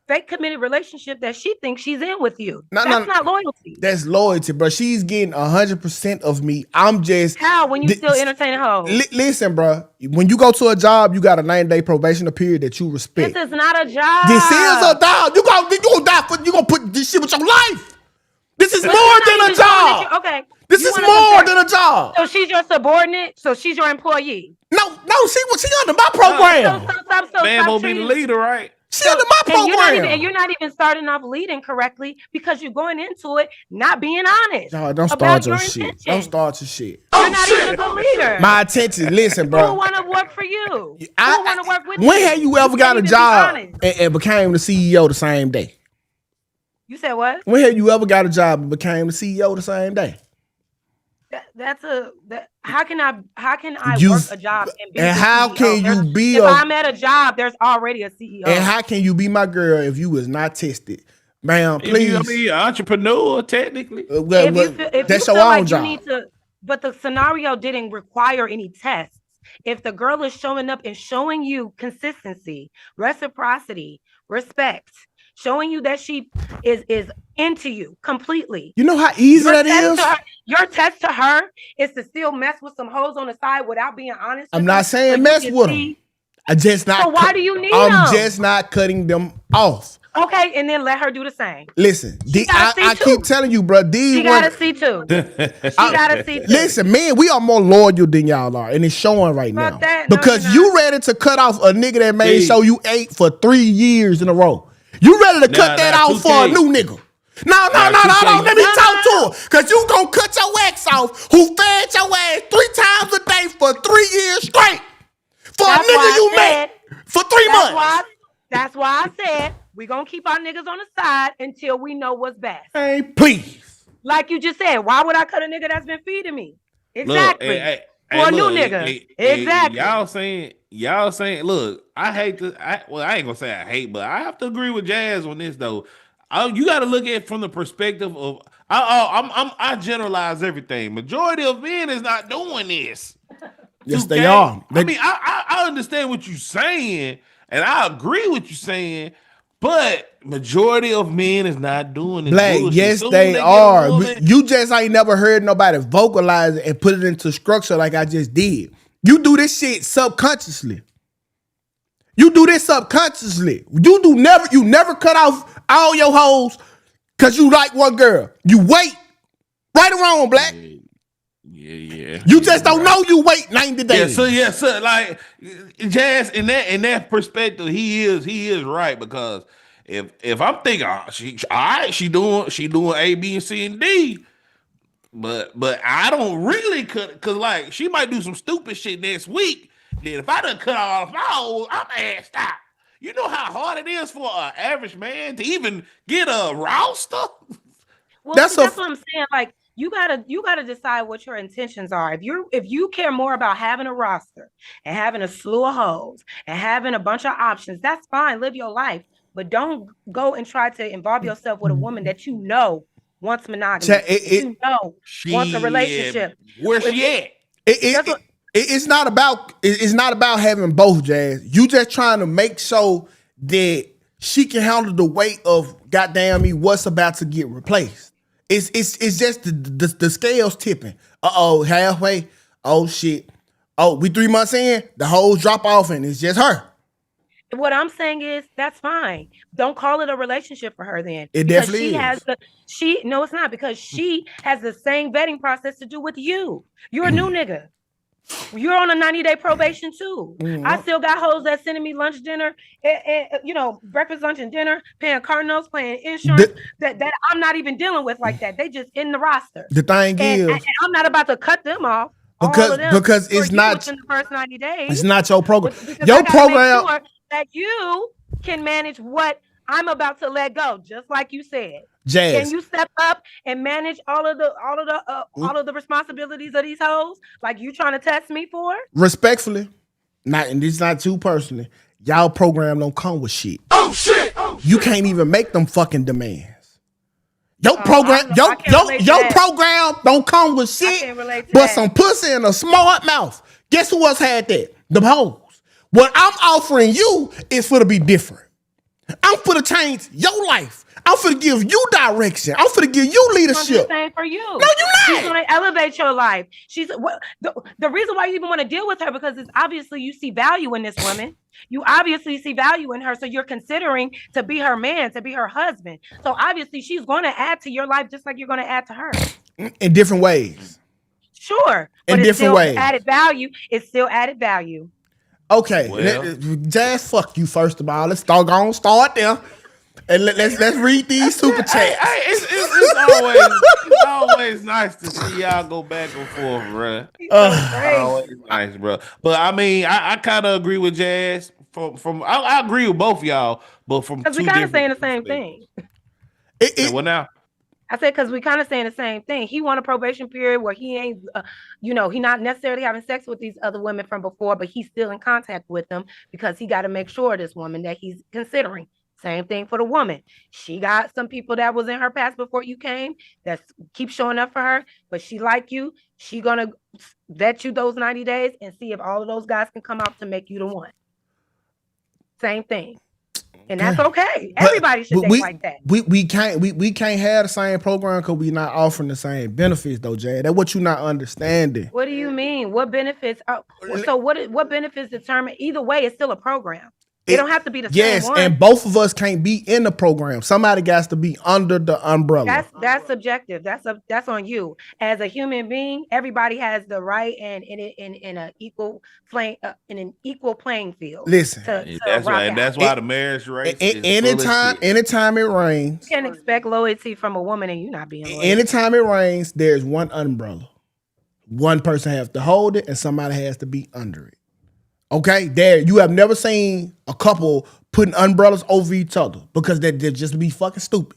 fake committed relationship that she thinks she's in with you. That's not loyalty. That's loyalty, bro. She's getting 100% of me. I'm just how when you still entertaining hoes. Listen, bro. When you go to a job, you got a 90-day probation period that you respect. This is not a job. This is a job. You gonna die for. You gonna put this shit with your life. This is more than a job. Okay. This is more than a job. So she's your subordinate. So she's your employee. No. She under my program. Man will be the leader, right? She under my program. And you're not even starting off leading correctly because you're going into it not being honest. No, don't start your shit. Don't start your shit. You're not even a good leader. My attention, listen, bro. Who want to work for you? Who want to work with you? When have you ever got a job and became the CEO the same day? You said what? When have you ever got a job and became the CEO the same day? How can I work a job and be and how CEO? Can you be if I'm at a job, there's already a CEO. And how can you be my girl if you was not tested? Ma'am, please. I mean, entrepreneur, technically. That's your own job. But the scenario didn't require any tests. If the girl is showing up and showing you consistency, reciprocity, respect, showing you that she is into you completely. You know how easy that is? Your test to her is to still mess with some hoes on the side without being honest. I'm not saying mess with them. So why do you need them? I'm just not cutting them off. Okay, and then let her do the same. Listen, I keep telling you, bro. She got to see too. She got to see too. Listen, man, we are more loyal than y'all are, and it's showing right now. Because you ready to cut off a nigga that made sure you ate for 3 years in a row. You ready to cut that off for a new nigga. No. Let me talk to her. Because you gonna cut your ex off who fed your ass 3 times a day for 3 years straight. For a nigga you met for 3 months. That's why I said we gonna keep our niggas on the side until we know what's best. Hey, please. Like you just said, why would I cut a nigga that's been feeding me? Exactly. Look, for a new nigga. Exactly. Y'all saying, look, I ain't gonna say I hate, but I have to agree with Jazz on this though. You got to look at it from the perspective of I generalize everything. Majority of men is not doing this. Yes, they are. I mean, I understand what you're saying, and I agree with you saying, but majority of men is not doing this. Black, yes, they are. You just ain't never heard nobody vocalize it and put it into structure like I just did. You do this shit subconsciously. You do this subconsciously. You never cut off all your hoes because you like one girl. You wait. Right or wrong, Black? Yeah. You just don't know you wait 90 days. So like Jazz, in that perspective, he is right, because if I'm thinking she doing A, B, and C and D, but I don't really cut, because like she might do some stupid shit next week. Then if I done cut off my old, I'm assed out. You know how hard it is for an average man to even get a roster? Well, that's what I'm saying. Like, you gotta decide what your intentions are. If you care more about having a roster and having a slew of hoes and having a bunch of options, that's fine. Live your life, but don't go and try to involve yourself with a woman that you know wants monogamy. Wants a relationship. Where's she at? It's not about having both, Jazz. You just trying to make sure that she can handle the weight of goddamn me what's about to get replaced. It's just the scales tipping. Halfway. Oh shit. Oh, we 3 months in, the hoes drop off and it's just her. What I'm saying is that's fine. Don't call it a relationship for her then. It definitely is. No, it's not, because she has the same vetting process to do with you. You're a new nigga. You're on a 90-day probation too. Mm-hmm. I still got hoes that sending me lunch, dinner, and breakfast, lunch, and dinner, paying car notes, paying insurance that I'm not even dealing with like that. They just in the roster. The thing is, I'm not about to cut them off. Because it's not in the first 90 days. It's not your program. Your program make sure that you can manage what I'm about to let go, just like you said. Jazz. Can you step up and manage all of the responsibilities of these hoes like you trying to test me for? Respectfully, and this is not too personally. Y'all program don't come with shit. Oh shit! You can't even make them fucking demands. Your program don't come with shit, but some pussy and a smart mouth. Guess who else had that? Them hoes. What I'm offering you is for to be different. I'm for to change your life. I'm for to give you direction. I'm for to give you leadership. Same for you. No, you're not. She's going to elevate your life. The reason why you even want to deal with her, because it's obviously you see value in this woman. You obviously see value in her, so you're considering to be her man, to be her husband. So obviously she's going to add to your life just like you're going to add to her. In different ways. Sure. In different ways. Added value. It's still added value. Okay, Jazz, fuck you first of all. Let's start there, and let's read these super chats. It's always nice to see y'all go back and forth, bro. Always nice, bro. But I mean, I kind of agree with Jazz. I agree with both y'all, but from because we kind of saying the same thing. What now? I said, because we kind of saying the same thing. He want a probation period where he ain't, he not necessarily having sex with these other women from before, but he's still in contact with them because he got to make sure this woman that he's considering Same thing for the woman. She got some people that was in her past before you came that keep showing up for her, but she like you. She gonna vet you those 90 days and see if all of those guys can come out to make you the one. Same thing. And that's okay. Everybody should date like that. We can't have the same program because we not offering the same benefits though, Jay. That's what you not understanding. What do you mean? What benefits? So what benefits determine? Either way, it's still a program. It don't have to be the same one. And both of us can't be in the program. Somebody got to be under the umbrella. That's subjective. That's on you. As a human being, everybody has the right and in an equal playing field. Listen, that's why the marriage rate. Anytime it rains, you can't expect loyalty from a woman and you not being loyal. Anytime it rains, there's one umbrella. One person has to hold it, and somebody has to be under it. Okay, there you have never seen a couple putting umbrellas over each other because they're just be fucking stupid.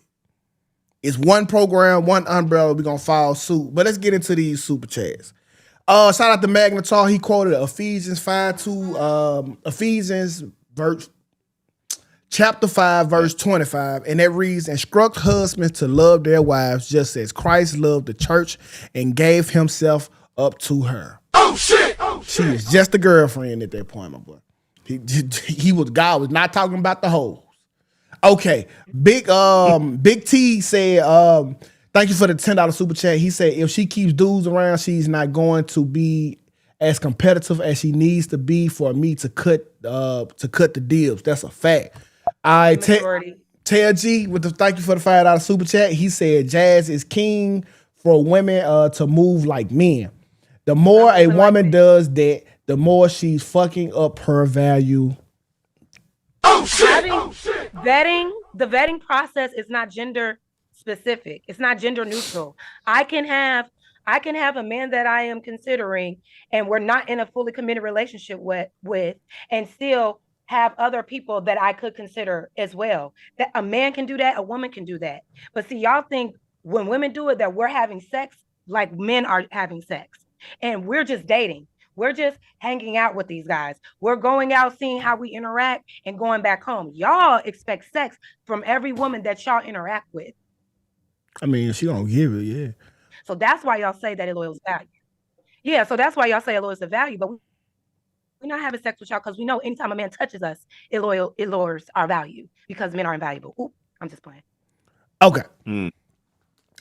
It's one program, one umbrella. We're gonna follow suit. But let's get into these super chats. Shout out to Magnetar. He quoted Ephesians 5:2, Ephesians chapter 5, verse 25, and that reads, "Instruct husbands to love their wives just as Christ loved the church and gave himself up to her." Oh shit! She is just a girlfriend at that point, my boy. God was not talking about the hoes. Okay, Big T said, thank you for the $10 super chat. He said if she keeps dudes around, she's not going to be as competitive as she needs to be for me to cut the deals. That's a fact. I Tell G with the thank you for the $5 super chat. He said Jazz is king for women to move like men. The more a woman does that, the more she's fucking up her value. Oh shit! The vetting process is not gender specific. It's not gender neutral. I can have a man that I am considering and we're not in a fully committed relationship with and still have other people that I could consider as well. That a man can do that, a woman can do that. But see, y'all think when women do it that we're having sex like men are having sex. And we're just dating. We're just hanging out with these guys. We're going out, seeing how we interact and going back home. Y'all expect sex from every woman that y'all interact with. I mean, she gonna give it, yeah. So that's why y'all say that it lowers value. Yeah, so that's why y'all say it lowers the value. But we're not having sex with y'all because we know anytime a man touches us, it lowers our value because men are invaluable. Ooh, I'm just playing. Okay.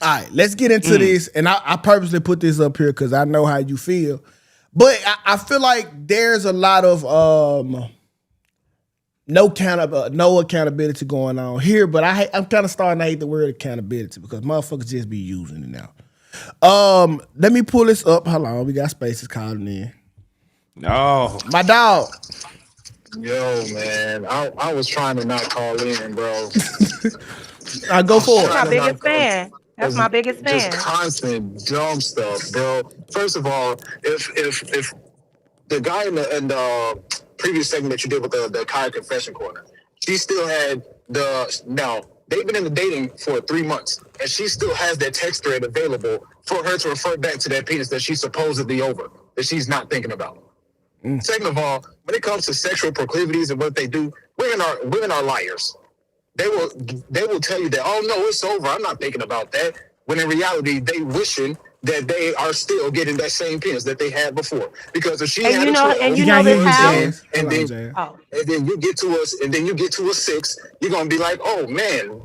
All right, let's get into this. And I purposely put this up here because I know how you feel. But I feel like there's a lot of no accountability going on here. But I'm kind of starting to hate the word accountability because motherfuckers just be using it now. Let me pull this up. Hold on, we got Spaces calling in. No, my dog. Yo, man, I was trying to not call in, bro. I go for it. That's my biggest fan. That's my biggest fan. Just constant dumb stuff, bro. First of all, if the guy in the previous segment that you did with the Kai confession corner, she still had now they've been in the dating for 3 months, and she still has that text thread available for her to refer back to that penis that she's supposedly over, that she's not thinking about. Second of all, when it comes to sexual proclivities and what they do, women are liars. They will tell you that, oh no, it's over, I'm not thinking about that. When in reality, they wishing that they are still getting that same penis that they had before. Because if she had a 12, and you know this how, and then you get to us, and then you get to a 6, you're gonna be like, oh man,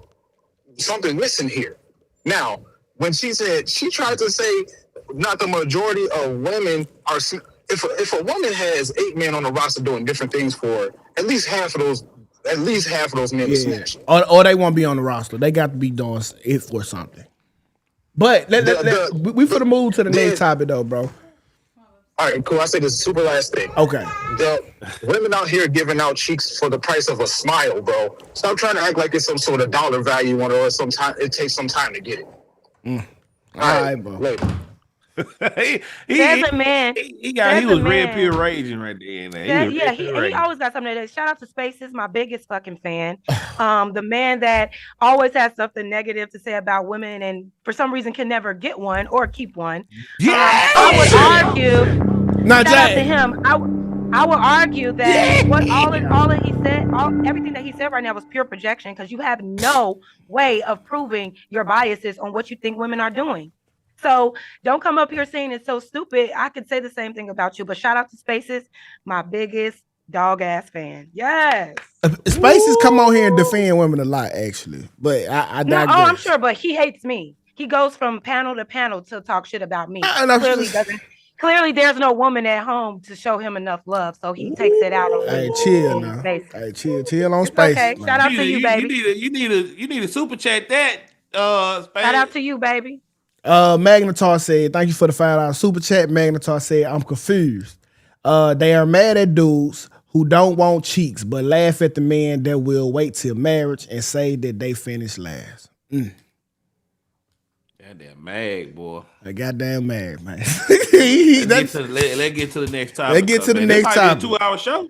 something missing here. Now, when she said she tried to say, not the majority of women are. If a woman has 8 men on the roster doing different things for her, at least half of those men to smash. Or they won't be on the roster. They got to be doing it for something. But we for the move to the next topic though, bro. All right, cool. I say this super last thing. Okay. The women out here giving out cheeks for the price of a smile, bro. Stop trying to act like it's some sort of dollar value on it, or it takes some time to get it. All right, bro. Later. He was red pill raging right there. He always got something to shout out to Spaces, my biggest fucking fan. The man that always has something negative to say about women and for some reason can never get one or keep one. Yeah, I would argue. Not shout out to him. I will argue that all that he said, everything that he said right now was pure projection because you have no way of proving your biases on what you think women are doing. So don't come up here saying it's so stupid. I could say the same thing about you, but shout out to Spaces, my biggest dog ass fan. Yes. Spaces come on here and defend women a lot, actually. But I No, digress. I'm sure, but he hates me. He goes from panel to panel to talk shit about me. Clearly, there's no woman at home to show him enough love, so he takes it out on Hey, me. chill now. Hey, chill on Spaces. Okay, shout out to you, baby. You need a super chat that. Shout out to you, baby. Magnetar said, thank you for the $5 super chat. Magnetar said, I'm confused. They are mad at dudes who don't want cheeks, but laugh at the men that will wait till marriage and say that they finished last. Goddamn mag, boy. A goddamn mag, man. Let's get to the next topic. Let's get to the next topic. Be a 2-hour show.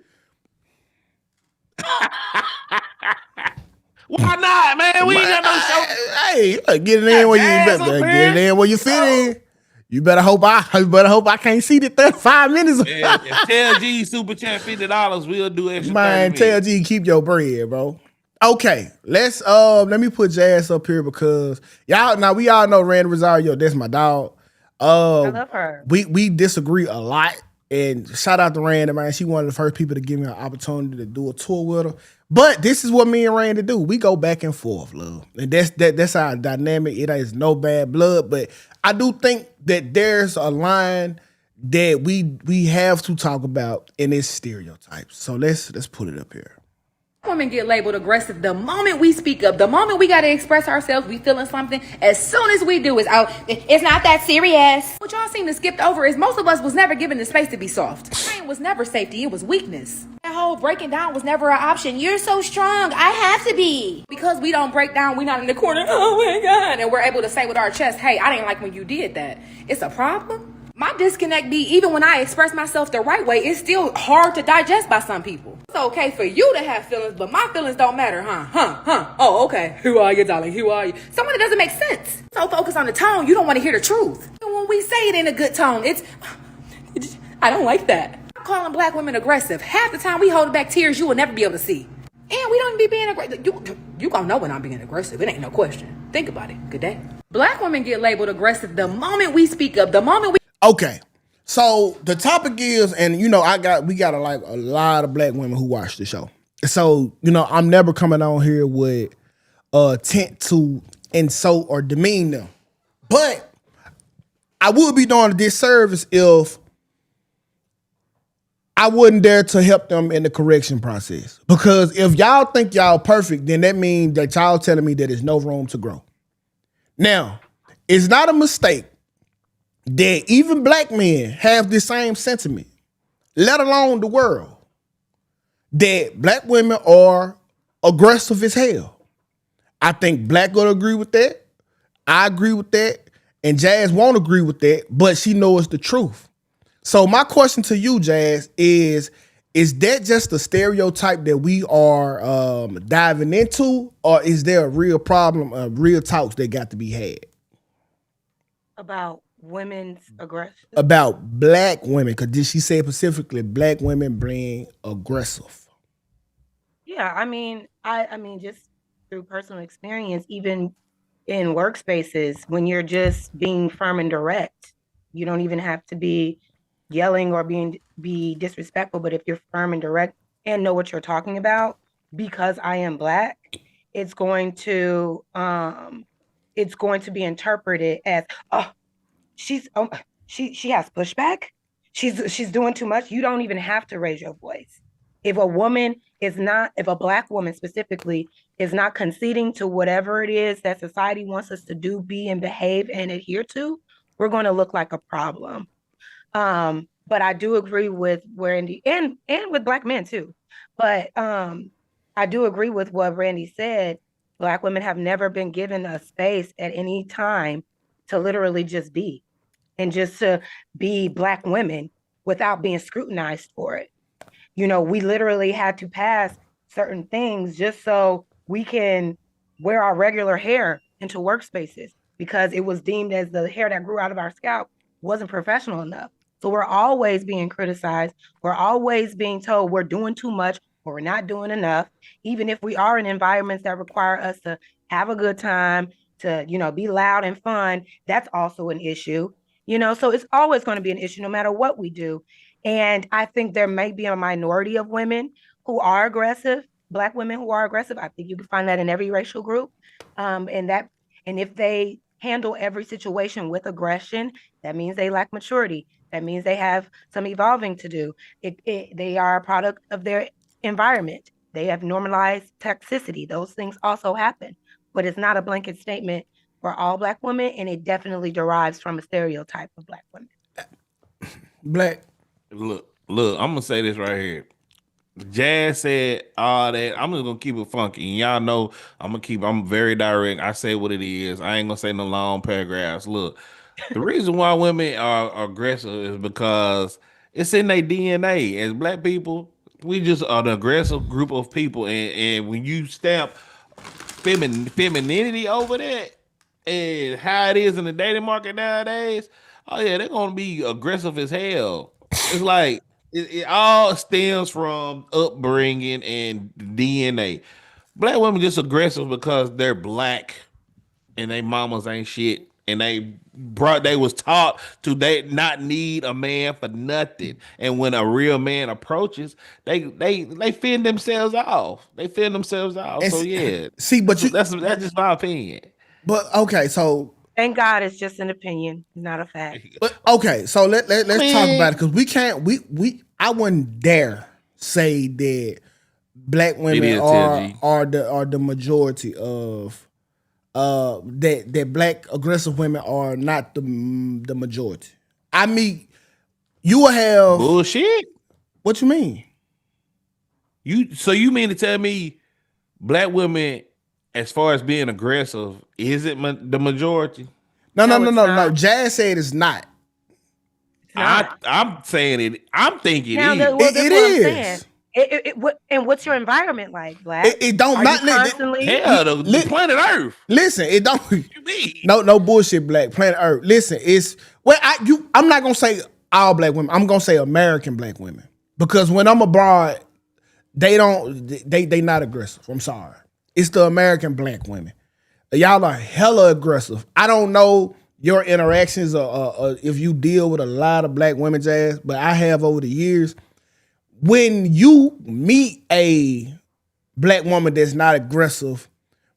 Why not, man? We ain't got no show. Hey, get it in where you better get it in where you fit in. You better hope I can't see the 35 minutes. If Tell G super chat $50, we'll do extra. Man, Tell G, keep your bread, bro. Okay, let me put Jazz up here because we all know Randy Rosario, that's my dog. I love her. We disagree a lot. And shout out to Randy, man. She one of the first people to give me an opportunity to do a tour with her. But this is what me and Randy do. We go back and forth, love. And that's our dynamic. It is no bad blood. But I do think that there's a line that we have to talk about in its stereotypes. So let's put it up here. Women get labeled aggressive the moment we speak up, the moment we got to express ourselves, we feeling something. As soon as we do, it's not that serious. What y'all seem to skip over is most of us was never given the space to be soft. Pain was never safety, it was weakness. That whole breaking down was never an option. You're so strong, I have to be. Because we don't break down, we're not in the corner, oh my God. And we're able to say with our chest, hey, I didn't like when you did that. It's a problem. My disconnect be, even when I express myself the right way, it's still hard to digest by some people. It's okay for you to have feelings, but my feelings don't matter, huh? Oh, okay. Who are you, darling? Who are you? Someone that doesn't make sense. So focus on the tone, you don't want to hear the truth. And when we say it in a good tone, I don't like that. I'm calling black women aggressive. Half the time we hold back tears you will never be able to see. And we don't even be being aggressive. You gonna know when I'm being aggressive. It ain't no question. Think about it. Good day. Black women get labeled aggressive the moment we speak up, the moment we... Okay, so the topic is, and we got a lot of black women who watch the show. So I'm never coming on here with intent to insult or demean them, but I would be doing a disservice if I wouldn't dare to help them in the correction process. Because if y'all think y'all perfect, then that means that y'all telling me that there's no room to grow. Now, it's not a mistake that even black men have the same sentiment, let alone the world, that black women are aggressive as hell. I think Black gonna agree with that. I agree with that. And Jazz won't agree with that, but she knows the truth. So my question to you, Jazz, is that just a stereotype that we are diving into, or is there a real problem, real talks that got to be had? About women's aggression? About black women, because she said specifically black women being aggressive. Yeah, I mean, just through personal experience, even in workspaces, when you're just being firm and direct, you don't even have to be yelling or be disrespectful. But if you're firm and direct and know what you're talking about, because I am black, it's going to be interpreted as, oh, she has pushback. She's doing too much. You don't even have to raise your voice. If a black woman specifically is not conceding to whatever it is that society wants us to do, be, and behave and adhere to, we're going to look like a problem. But I do agree with Randy and with black men too. But I do agree with what Randy said. Black women have never been given a space at any time to literally just be, and just to be black women without being scrutinized for it. We literally had to pass certain things just so we can wear our regular hair into workspaces, because it was deemed as the hair that grew out of our scalp wasn't professional enough. So we're always being criticized. We're always being told we're doing too much or we're not doing enough, even if we are in environments that require us to have a good time, to, be loud and fun. That's also an issue. So it's always going to be an issue no matter what we do. And I think there may be a minority of women who are aggressive, Black women who are aggressive. I think you can find that in every racial group. And if they handle every situation with aggression, that means they lack maturity. That means they have some evolving to do. They are a product of their environment. They have normalized toxicity. Those things also happen, but it's not a blanket statement for all Black women, and it definitely derives from a stereotype of Black women. Black. Look, I'm gonna say this right here. Jazz said all that. I'm just gonna keep it funky. And y'all know I'm very direct. I say what it is. I ain't gonna say no long paragraphs. Look, the reason why women are aggressive is because it's in their DNA. As Black people, we just are an aggressive group of people. And when you stamp femininity over that and how it is in the dating market nowadays, oh yeah, they're gonna be aggressive as hell. It's like it all stems from upbringing and DNA. Black women just aggressive because they're Black and they mamas ain't shit. And they was taught to they not need a man for nothing. And when a real man approaches, they fend themselves off. They fend themselves off. And So yeah. see, but that's just my opinion. but okay, so Thank God it's just an opinion, not a fact. okay, so let's talk Man. about it because we can't. I wouldn't dare say that Black women is, TLG. are the majority of that Black aggressive women are not the majority. I mean, you will have Bullshit. what you mean? You mean to tell me Black women, as far as being aggressive, is it the majority? No. No, it's not. Jazz said it's not. It's not. I'm saying it. I'm thinking Now, it that's is. what I'm is. saying. And what's your environment like, Black? It don't Are matter. you constantly? Hell, the planet Earth. Listen, it don't. What you mean? No bullshit. Black Planet Earth. Listen, it's I'm not gonna say all Black women. I'm gonna say American Black women because when I'm abroad, they not aggressive. I'm sorry. It's the American Black women. Y'all are hella aggressive. I don't know your interactions or if you deal with a lot of Black women, Jazz, but I have over the years. When you meet a Black woman that's not aggressive,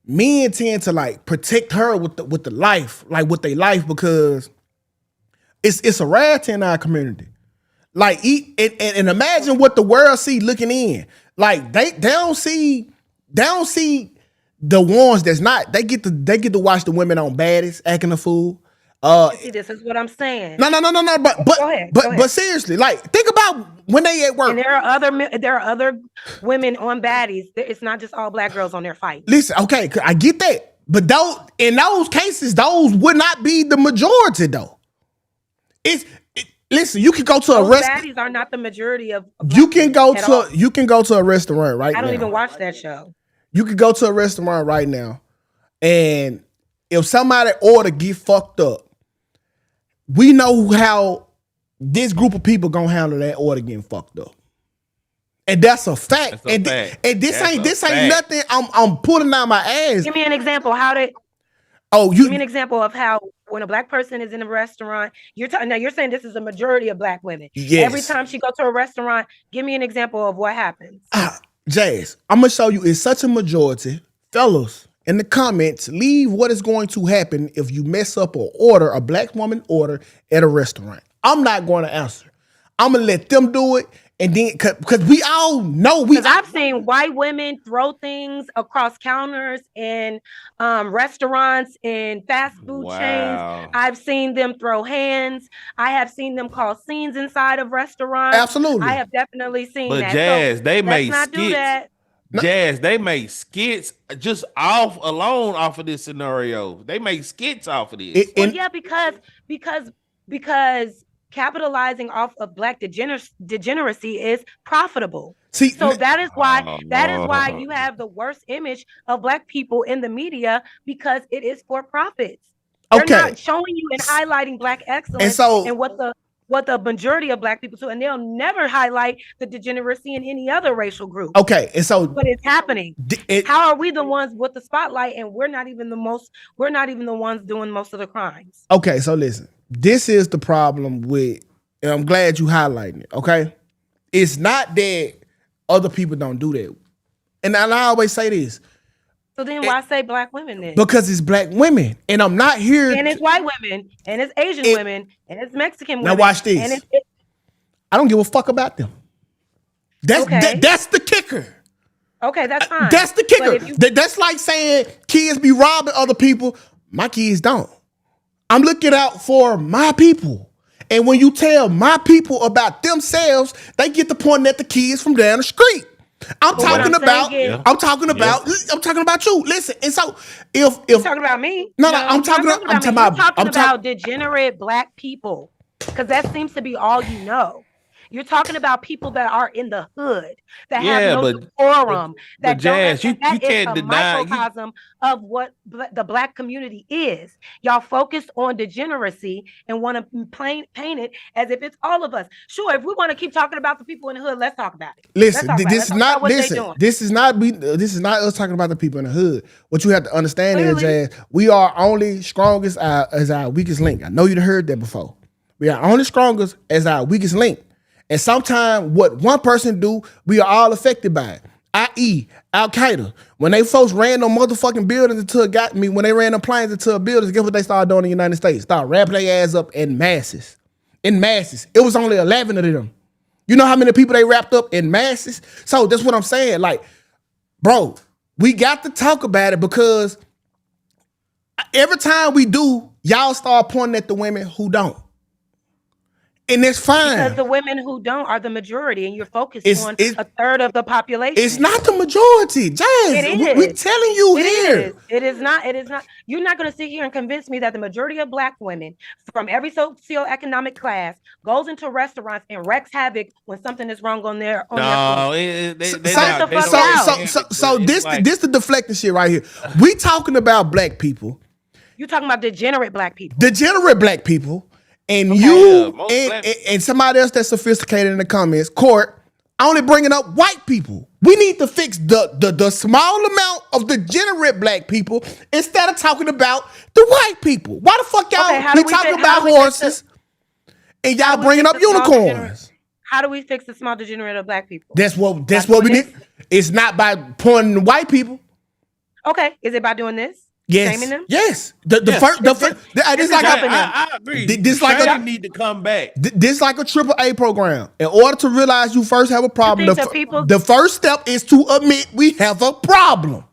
men tend to like protect her with the life, like with their life, because it's a rarity in our community. Like and imagine what the world see looking in. Like they don't see the ones that's not. They get to watch the women on Baddies acting a fool. See, this is what I'm saying. No. But Go ahead. but seriously, like think about when they at work. And there are other women on baddies. It's not just all Black girls on there fighting. Listen, okay, I get that, but in those cases, those would not be the majority though. Listen, you can go to a Those restaurant. baddies are not the majority of. You can go to a restaurant right now. I don't even watch that show. You can go to a restaurant right now, and if somebody order get fucked up, we know how this group of people gonna handle that order getting fucked up. And that's a fact. And this ain't nothing I'm pulling out my ass. Give me an example. Give me an example of how when a Black person is in a restaurant, now you're saying this is a majority of Black women. Yes. Every time she goes to a restaurant, give me an example of what happens. Jazz, I'm gonna show you it's such a majority. Fellas, in the comments, leave what is going to happen if you mess up or order a Black woman order at a restaurant. I'm not going to answer. I'm gonna let them do it, and then because we all know Because I've seen white women throw things across counters in restaurants and fast food chains. I've seen them throw hands. I have seen them cause scenes inside of restaurants. Absolutely. I have definitely seen But that. Jazz, so they let's make not do skits. that. Jazz, they make skits just off of this scenario. They make skits off of this. Well, yeah, because capitalizing off of Black degeneracy is profitable. So that is why you have the worst image of Black people in the media, because it is for profits. They're not showing you and highlighting Black excellence and what the what the majority of black people do, and they'll never highlight the degeneracy in any other racial group. Okay, and so but it's happening. How are we the ones with the spotlight, and we're not even the ones doing most of the crimes? Okay, so listen, this is the problem with, and I'm glad you highlighting it. Okay, it's not that other people don't do that, and I always say this. So then why say black women then? Because it's black women, and I'm not here. And it's white women, and it's Asian women, and it's Mexican women. Now watch this. And I don't give a fuck about them. That's the kicker. Okay, that's fine. That's the kicker. That's like saying kids be robbing other people. My kids don't. I'm looking out for my people. And when you tell my people about themselves, they get to pointing at the kids from down the street. I'm talking about you. Listen, and so if you're talking about me, I'm talking about degenerate black people, because that seems to be all you know. You're talking about people that are in the hood, that have no decorum, that Jazz, you can't deny microcosm of what the black community is. Y'all focus on degeneracy and want to paint it as if it's all of us. Sure, if we want to keep talking about the people in the hood, let's talk about it. Listen, this is not us talking about the people in the hood. What you have to understand is, Jazz, we are only strongest as our weakest link. I know you've heard that before. We are only strongest as our weakest link. And sometimes what one person do, we are all affected by it. I.e., Al-Qaeda. When they folks ran them motherfucking buildings when they ran them planes into a building, guess what they started doing in the United States? Started wrapping their ass up in masses. In masses. It was only 11 of them. You know how many people they wrapped up in masses? So that's what I'm saying. Like, bro, we got to talk about it, because every time we do, y'all start pointing at the women who don't. And it's fine. Because the women who don't are the majority, and you're focused on a third of the population. It's not the majority, Jazz. We're telling you here. It is not. You're not going to sit here and convince me that the majority of black women from every socioeconomic class goes into restaurants and wreaks havoc when something is wrong on their food. So this the deflecting shit right here. We talking about black people. You're talking about degenerate black people. Degenerate black people. And and somebody else that's sophisticated in the comments, Court, only bringing up white people. We need to fix the small amount of degenerate black people instead of talking about the white people. Why the fuck y'all be talking about horses and y'all bringing up unicorns? How do we fix the small degenerate of black people? That's what we need. It's not by pointing to white people. Okay, is it by doing this? Yes. Shaming them? Yes. I agree. This need to come back. This like a AAA program. In order to realize you first have a problem, the first step is to admit we have a problem.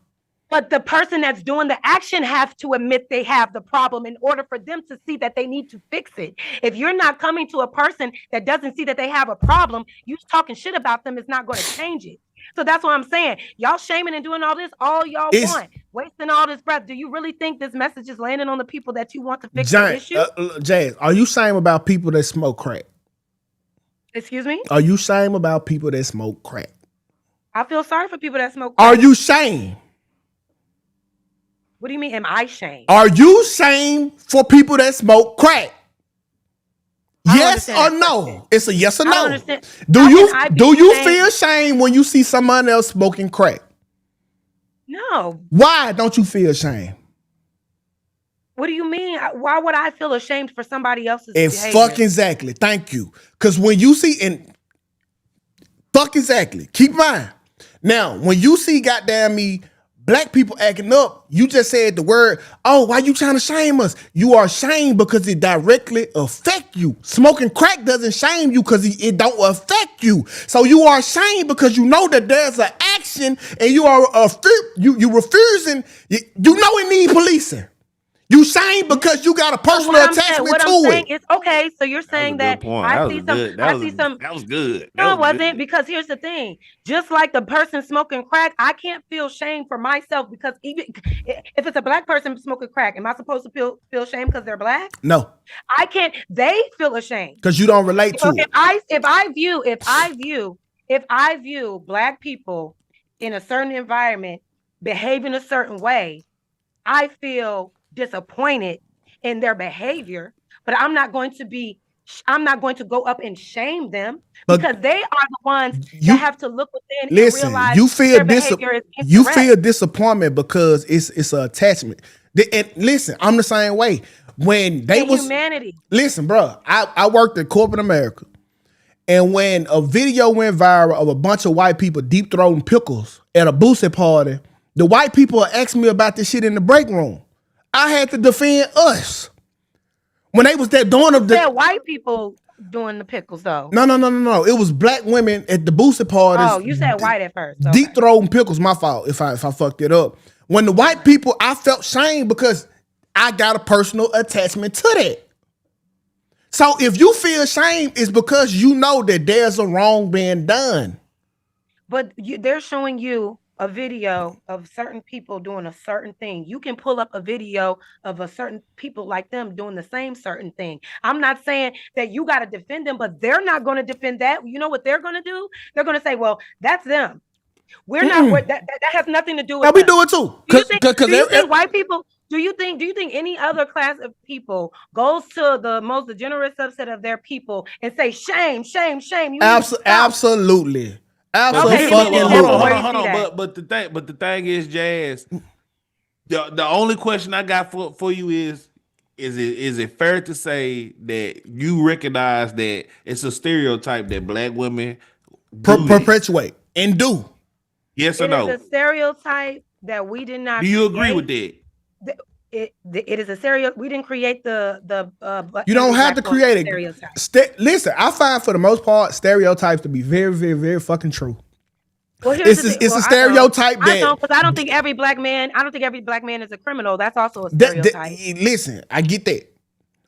But the person that's doing the action have to admit they have the problem in order for them to see that they need to fix it. If you're not coming to a person that doesn't see that they have a problem, you talking shit about them is not going to change it. So that's what I'm saying. Y'all shaming and doing all this, all y'all want, wasting all this breath. Do you really think this message is landing on the people that you want to fix the issue? Jazz, are you shaming about people that smoke crack? Excuse me? Are you shaming about people that smoke crack? I feel sorry for people that smoke crack. Are you shamed? What do you mean, am I shamed? Are you shamed for people that smoke crack? Yes or no? It's a yes or no. I don't understand. Do you feel shame when you see someone else smoking crack? No. Why don't you feel shame? What do you mean? Why would I feel ashamed for somebody else's behavior? Fucking exactly. Thank you. Because when you see keep in mind. Now, when you see goddamn me black people acting up, you just said the word, oh, why you trying to shame us? You are shamed because it directly affect you. Smoking crack doesn't shame you because it don't affect you. So you are shamed because you know that there's an action and you are you refusing. You know it need policing. You shame because you got a personal attachment to it. It's okay. So you're saying that I see some. That was good. No, it wasn't, because here's the thing. Just like the person smoking crack, I can't feel shame for myself, because even if it's a black person smoking crack, am I supposed to feel shame because they're black? No. I can't. They feel ashamed because you don't relate to it. If I view black people in a certain environment behaving a certain way, I feel disappointed in their behavior, but I'm not going to be I'm not going to go up and shame them But because they are the ones you that have to look within and listen. realize You feel their behavior is you incorrect. feel disappointment because it's an attachment. And listen, I'm the same way. When they And was humanity. listen, bro. I worked in corporate America, and when a video went viral of a bunch of white people deep throating pickles at a Boosie party, the white people asked me about this shit in the break room. I had to defend us when they was there doing They're white people doing the pickles though. No. It was black women at the Boosie parties. Oh, you said white at first. Okay. Deep throating pickles. My fault if I fucked it up. When the white people, I felt shame because I got a personal attachment to that. So if you feel shame, it's because you know that there's a wrong being done. But they're showing you a video of certain people doing a certain thing. You can pull up a video of a certain people like them doing the same certain thing. I'm not saying that you got to defend them, but they're not going to defend that. You know what they're going to do? They're going to say, well, that's them. We're not, that has nothing to do with we do it too. Do you think white people, do you think any other class of people goes to the most degenerate subset of their people and say, shame, shame, shame? You Absolutely. Okay, hold on. But the thing is, Jazz, the only question I got for you is it fair to say that you recognize that it's a stereotype that black women perpetuate and do? Yes or no? It is a stereotype that we did not. Do you agree with that? It is a stereotype. We didn't create the. You don't have to create it. Listen, I find for the most part stereotypes to be very, very, very fucking true. Well, it's a stereotype because I don't think every black man. I don't think every black man is a criminal. That's also a stereotype. Listen, I get that,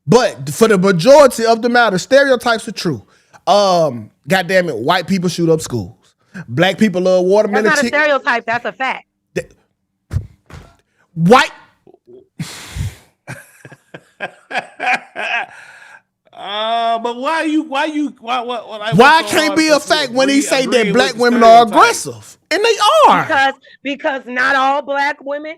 but for the majority of the matter, stereotypes are true. Goddamn it, white people shoot up schools. Black people love watermelon. That's not a stereotype. That's a fact. White. But why can't be a fact when he say that black women are aggressive? And they are. Because not all black women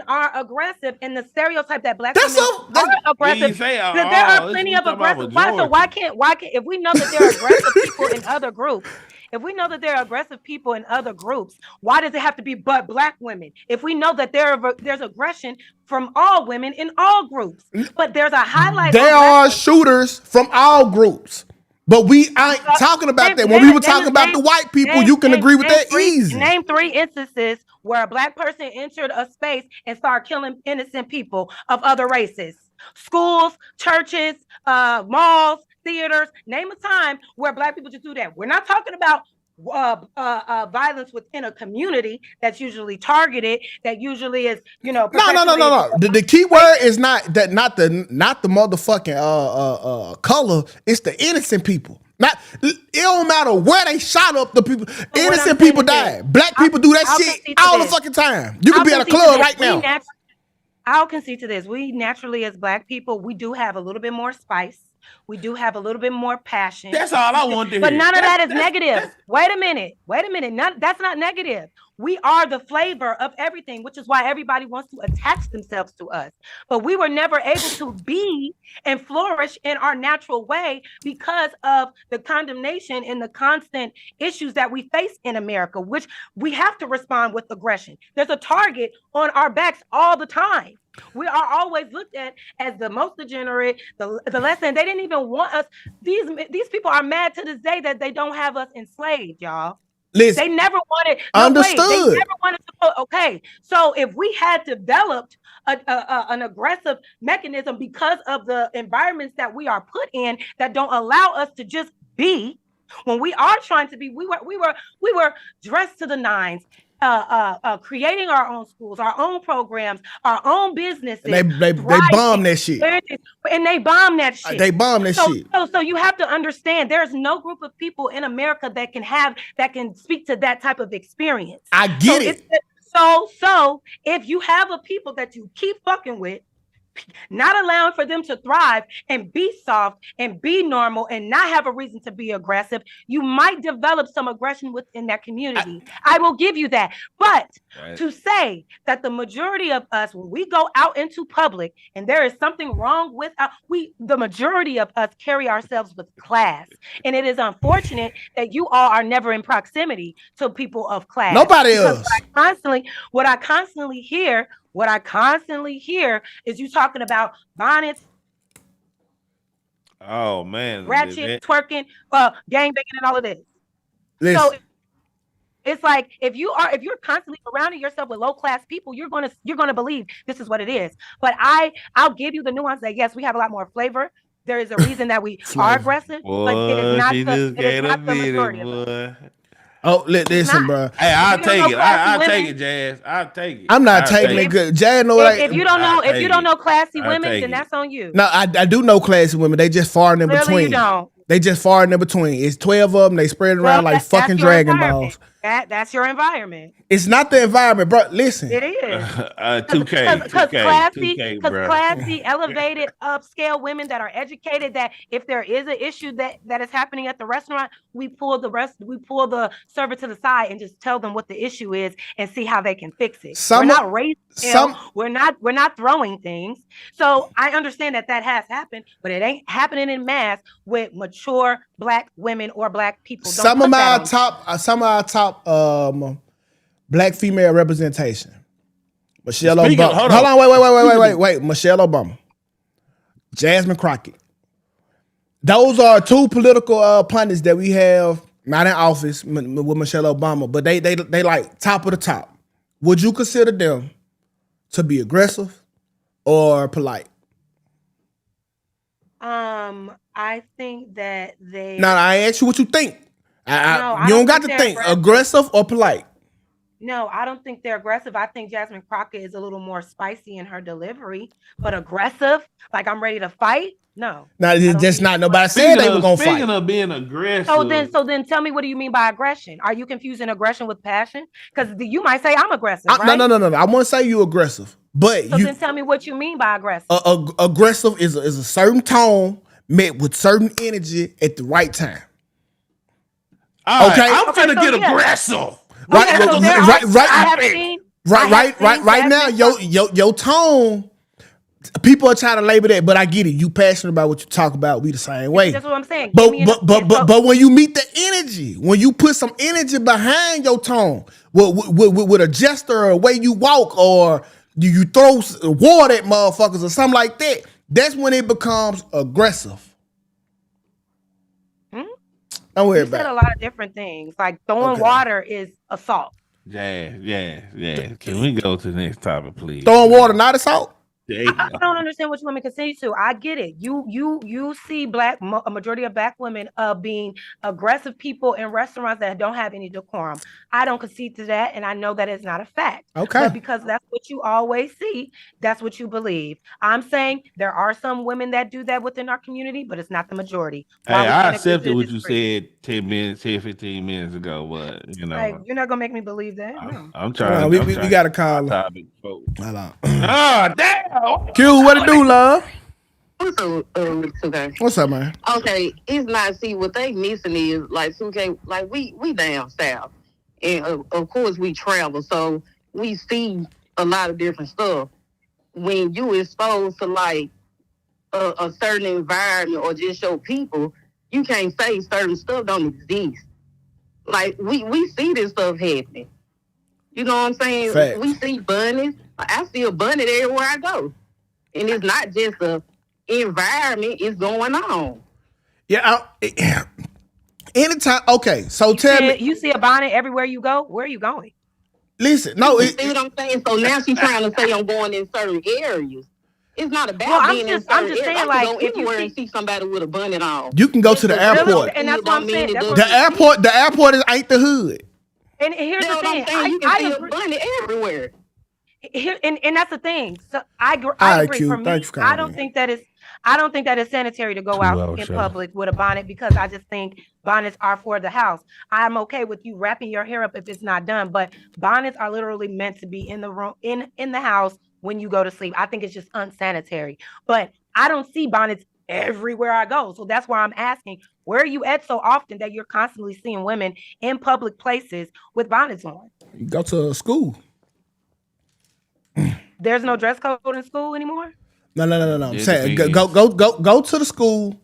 are aggressive, and the stereotype that black women are aggressive. There are plenty of aggressive. Why can't if we know that there are aggressive people in other groups? If we know that there are aggressive people in other groups, why does it have to be but black women? If we know that there's aggression from all women in all groups, but there's a highlight. There are shooters from all groups, but we ain't talking about that. When we were talking about the white people, you can agree with that easy. Name 3 instances where a black person entered a space and started killing innocent people of other races. Schools, churches, malls, theaters. Name a time where black people just do that. We're not talking about violence within a community that's usually targeted, that usually is, No. The key word is not the motherfucking color. It's the innocent people. It don't matter where they shot up the people. Innocent people die. Black people do that shit all the fucking time. You could be at a club right now. I'll concede to this. We naturally, as black people, we do have a little bit more spice. We do have a little bit more passion. That's all I want to hear. But none of that is negative. Wait a minute. That's not negative. We are the flavor of everything, which is why everybody wants to attach themselves to us. But we were never able to be and flourish in our natural way because of the condemnation and the constant issues that we face in America, which we have to respond with aggression. There's a target on our backs all the time. We are always looked at as the most degenerate, the less than. They didn't even want us. These people are mad to this day that they don't have us enslaved, y'all. Listen, they never wanted. Understood. They never wanted to. Okay, so if we had developed an aggressive mechanism because of the environments that we are put in that don't allow us to just be, when we are trying to be, we were dressed to the nines. Creating our own schools, our own programs, our own businesses. And they bomb that shit. And they bomb that shit. They bomb that shit. So you have to understand there's no group of people in America that can speak to that type of experience. I get it. So if you have a people that you keep fucking with, not allowing for them to thrive and be soft and be normal and not have a reason to be aggressive, you might develop some aggression within that community. I will give you that. But to say that the majority of us, when we go out into public and there is something wrong with the majority of us carry ourselves with class. And it is unfortunate that you all are never in proximity to people of class. Nobody else. What I constantly hear is you talking about bonnets. Oh man, ratchet, twerking, gang banging, and all of this. Listen. So it's like if you're constantly surrounding yourself with low class people, you're gonna believe this is what it is. But I'll give you the nuance that yes, we have a lot more flavor. There is a reason that we are aggressive, but it is not the majority of us. Oh, listen, bro. Hey, I'll take it. I'll take it, Jazz. I'll take it. I'm not taking it good. Jazz know if you don't know classy women, then that's on you. No, I do know classy women. They just far in between. You don't. They just far in between. It's 12 of them. They spread around like fucking Dragon Balls. That's your environment. It's not the environment, bro. Listen. It is. 2K. Because classy, elevated, upscale women that are educated, that if there is an issue that is happening at the restaurant, we pull the server to the side and just tell them what the issue is and see how they can fix it. We're not raising we're not throwing things. So I understand that has happened, but it ain't happening in mass with mature Black women or Black people. Some of our top Black female representation. Michelle Obama. Hold on, wait. Michelle Obama. Jasmine Crockett. Those are two political pundits that we have not in office with Michelle Obama, but they like top of the top. Would you consider them to be aggressive or polite? I think that they. No, I asked you what you think. You don't got to think aggressive or polite. No, I don't think they're aggressive. I think Jasmine Crockett is a little more spicy in her delivery, but aggressive, like I'm ready to fight. No, just not. Nobody said they were gonna fight. Speaking of being aggressive, so then, tell me, what do you mean by aggression? Are you confusing aggression with passion? Because you might say I'm aggressive, right? No. I want to say you aggressive, but then tell me what you mean by aggressive. Aggressive is a certain tone met with certain energy at the right time. Okay, I'm gonna get aggressive. Right now, your tone. People are trying to label that, but I get it. You passionate about what you talk about. We the same way. That's what I'm saying. But when you meet the energy, when you put some energy behind your tone, with a gesture or a way you walk, or you throw water at motherfuckers or something like that, that's when it becomes aggressive. Don't worry about it. You said a lot of different things. Like throwing water is assault. Yeah. Can we go to the next topic, please? Throwing water, not assault? I don't understand what you want me to concede to. I get it. You see a majority of Black women being aggressive people in restaurants that don't have any decorum. I don't concede to that, and I know that is not a fact. Okay. But because that's what you always see, that's what you believe. I'm saying there are some women that do that within our community, but it's not the majority. Hey, I accepted what you said 15 minutes ago, but you know, hey, you're not gonna make me believe that. No. I'm trying. We got to call topic. Hold on. Oh damn. Q, what it do, love? What's up, 2K? What's up, man? Okay, it's not, see, what they missing is, like, 2K, like, we down south. And, of course, we travel, so we see a lot of different stuff. When you exposed to, like, a certain environment or just your people, you can't say certain stuff don't exist. Like, we see this stuff happening. You know what I'm saying? Fact. We see bunnies. I see a bunny everywhere I go. And it's not just a environment, it's going on. Yeah. Anytime. Okay, so tell me. You see a bonnet everywhere you go? Where are you going? Listen, no. You see what I'm saying? So now she's trying to say I'm going in certain areas. It's not about being in certain areas. Saying, I can go anywhere and see somebody with a bonnet on. You can go to the airport. And that's what I'm saying. The airport ain't the hood. And here's the thing. You can see a bunny everywhere. And that's the thing. So I agree. For me, I don't think that it's sanitary to go out in public with a bonnet, because I just think bonnets are for the house. I'm okay with you wrapping your hair up if it's not done, but bonnets are literally meant to be in the room, in the house, when you go to sleep. I think it's just unsanitary. But I don't see bonnets everywhere I go. So that's why I'm asking, where are you at so often that you're constantly seeing women in public places with bonnets on? You go to school. There's no dress code in school anymore? No. I'm It saying depends. go to the school,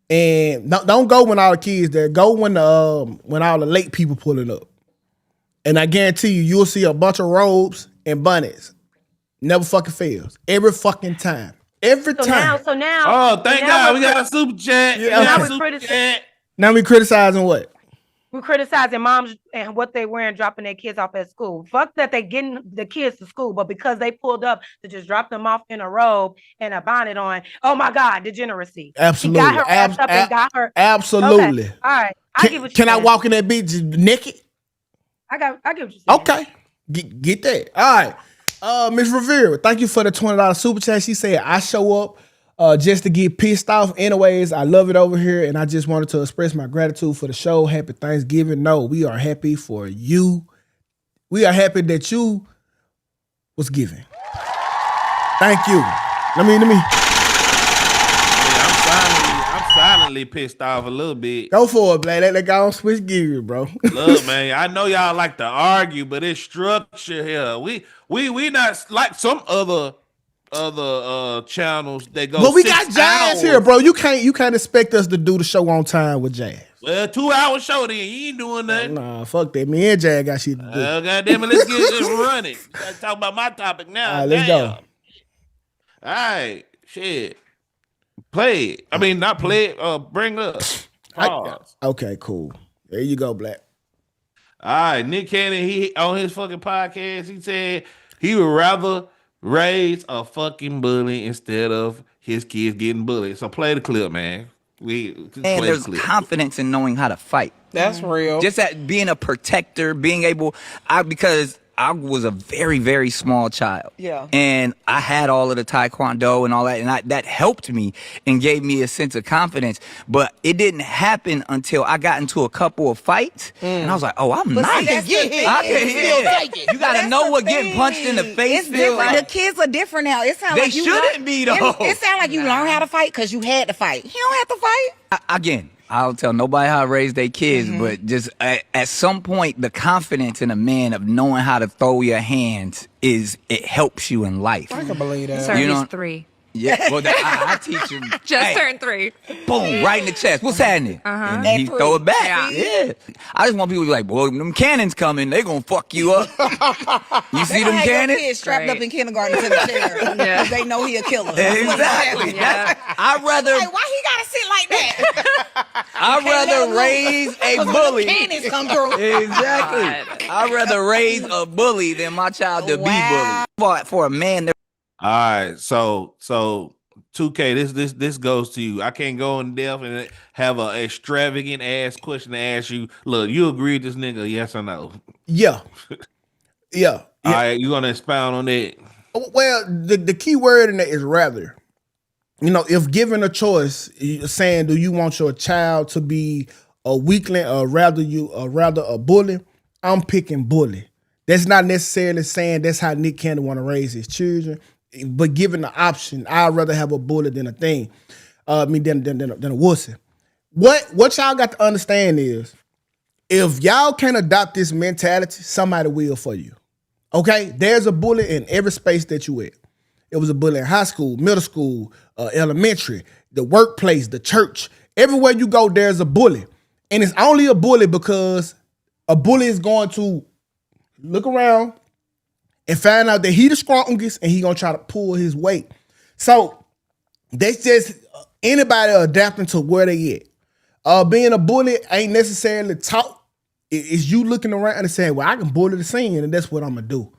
and don't go when all the kids there. Go when all the late people pulling up. And I guarantee you'll see a bunch of robes and bonnets. Never fucking fails. Every fucking time. Every time. So now. Oh, thank God we got a super chat. Yeah, now okay. we're criticizing. Now we criticizing what? We're criticizing moms and what they wearing, dropping their kids off at school. Fuck that they getting the kids to school, but because they pulled up to just drop them off in a robe and a bonnet on, oh my God, degeneracy. Absolutely. She got her ass up and got her. Absolutely. Okay. All right. Can I walk in that bitch naked? I get what you're saying. Okay. Get that. All right. Miss Rivera, thank you for the $20 super chat. She said, I show up just to get pissed off. Anyways, I love it over here, and I just wanted to express my gratitude for the show. Happy Thanksgiving. No, we are happy for you. We are happy that you was giving. Thank you. Let me. I'm silently pissed off a little bit. Go for it, Black. Let go on switch gears, bro. Look, man, I know y'all like to argue, but it's structure here. We not like some other channels that go. But we got 6 Jazz hours. here, bro. You can't expect us to do the show on time with Jazz. Well, 2-hour show then. You ain't doing nothing. Nah, fuck that. Me and Jazz got shit to do. Goddamn it, let's get this running. Let's talk about my topic now. All right, let's go. All right, shit. Play it. I mean, not play it. Bring it up. Pause. Okay, cool. There you go, Black. All right, Nick Cannon, he on his fucking podcast, he said he would rather raise a fucking bully instead of his kids getting bullied. So play the clip, man. And there's confidence in knowing how to fight. That's real. Just at being a protector, being able, because I was a very, very small child. Yeah. And I had all of the taekwondo and all that, and that helped me and gave me a sense of confidence. But it didn't happen until I got into a couple of fights, and I was like, "Oh, I'm nice." I can hit. You gotta know what getting punched in the face. It's different. The kids are different now. It sounds like you shouldn't be though. It sounds like you learn how to fight because you had to fight. You don't have to fight. Again, I don't tell nobody how to raise their kids, but just at some point, the confidence in a man of knowing how to throw your hands it helps you in life. I can believe that. Sir, he's 3. Yeah, well, I teach him. Just turned 3. Boom, right in the chest. What's happening? And then he throw it back. Yeah. I just want people to be like, boy, them cannons coming, they gonna fuck you up. You see them cannons? Kids strapped up in kindergarten to the chair. Yeah. They know he a killer. Exactly. Yeah. I'd rather. Like, why he gotta sit like that? I'd rather raise a bully. Cannons come through. Exactly. I'd rather raise a bully than my child to be bullied. For a man, All right, so 2K, this goes to you. I can't go in depth and have an extravagant ass question to ask you. Look, you agree with this nigga? Yes or no? Yeah. All right, you gonna expound on that? Well, the key word in that is rather. You know, if given a choice, saying, do you want your child to be a weakling or rather a bully? I'm picking bully. That's not necessarily saying that's how Nick Cannon want to raise his children, but given the option, I'd rather have a bully than a thing. Than a wussy. What y'all got to understand is, if y'all can't adopt this mentality, somebody will for you. Okay? There's a bully in every space that you at. It was a bully in high school, middle school, elementary, the workplace, the church. Everywhere you go, there's a bully. And it's only a bully because a bully is going to look around and find out that he the strongest and he gonna try to pull his weight. So that's just anybody adapting to where they at. Being a bully ain't necessarily taught. It's you looking around and saying, well, I can bully the scene and that's what I'm gonna do.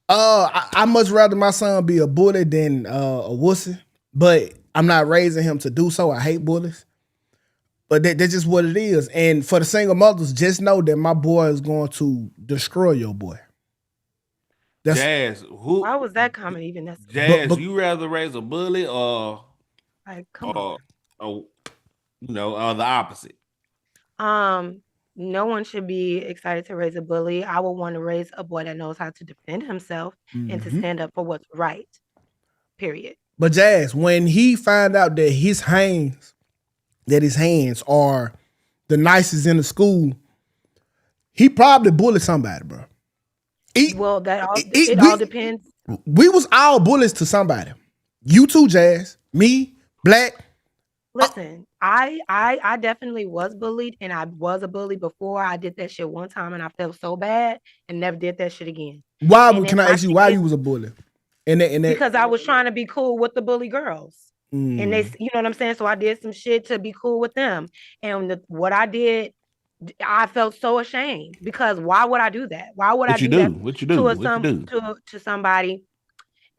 I much rather my son be a bully than a wussy, but I'm not raising him to do so. I hate bullies. But that's just what it is. And for the single mothers, just know that my boy is going to destroy your boy. Jazz, why was that comment even necessary? Jazz, you rather raise a bully or like, come on. Or the opposite? No one should be excited to raise a bully. I would want to raise a boy that knows how to defend himself and to stand up for what's right. period. But Jazz, when he find out that his hands are the nicest in the school, he probably bullied somebody, bro. It all depends. We was all bullies to somebody. You too, Jazz. Me, Black. Listen, I definitely was bullied, and I was a bully before. I did that shit one time, and I felt so bad, and never did that shit again. Can I ask you why you was a bully? Because I was trying to be cool with the bully girls. And they, you know what I'm saying? So I did some shit to be cool with them. And what I did, I felt so ashamed, because why would I do that? Why would I do that? What you do? To somebody?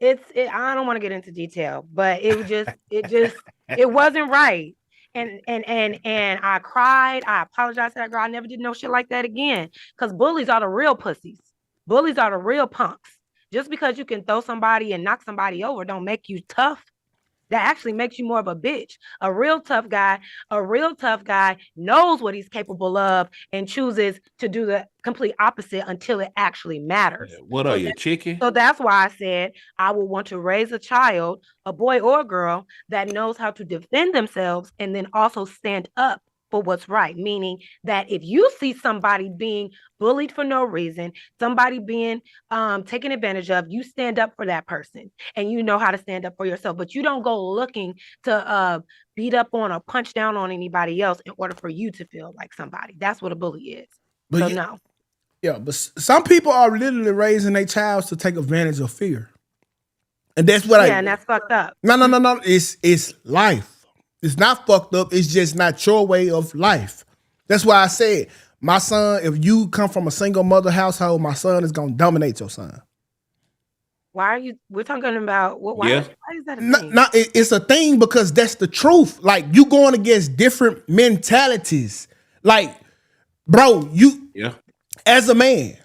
I don't want to get into detail, but it wasn't right. And I cried. I apologized to that girl. I never did no shit like that again. Because bullies are the real pussies. Bullies are the real punks. Just because you can throw somebody and knock somebody over don't make you tough. That actually makes you more of a bitch. A real tough guy knows what he's capable of and chooses to do the complete opposite until it actually matters. What are you, chicken? So that's why I said I would want to raise a child, a boy or a girl, that knows how to defend themselves and then also stand up for what's right. Meaning that if you see somebody being bullied for no reason, somebody being taken advantage of, you stand up for that person, and you know how to stand up for yourself. But you don't go looking to beat up on or punch down on anybody else in order for you to feel like somebody. That's what a bully is. No. Yeah, but some people are literally raising their child to take advantage of fear. And that's what and that's fucked up. No. It's life. It's not fucked up. It's just not your way of life. That's why I said, my son, if you come from a single mother household, my son is going to dominate your son. We're talking about, why is that a thing? It's a thing because that's the truth. Like, you going against different mentalities. Like, bro, as a man,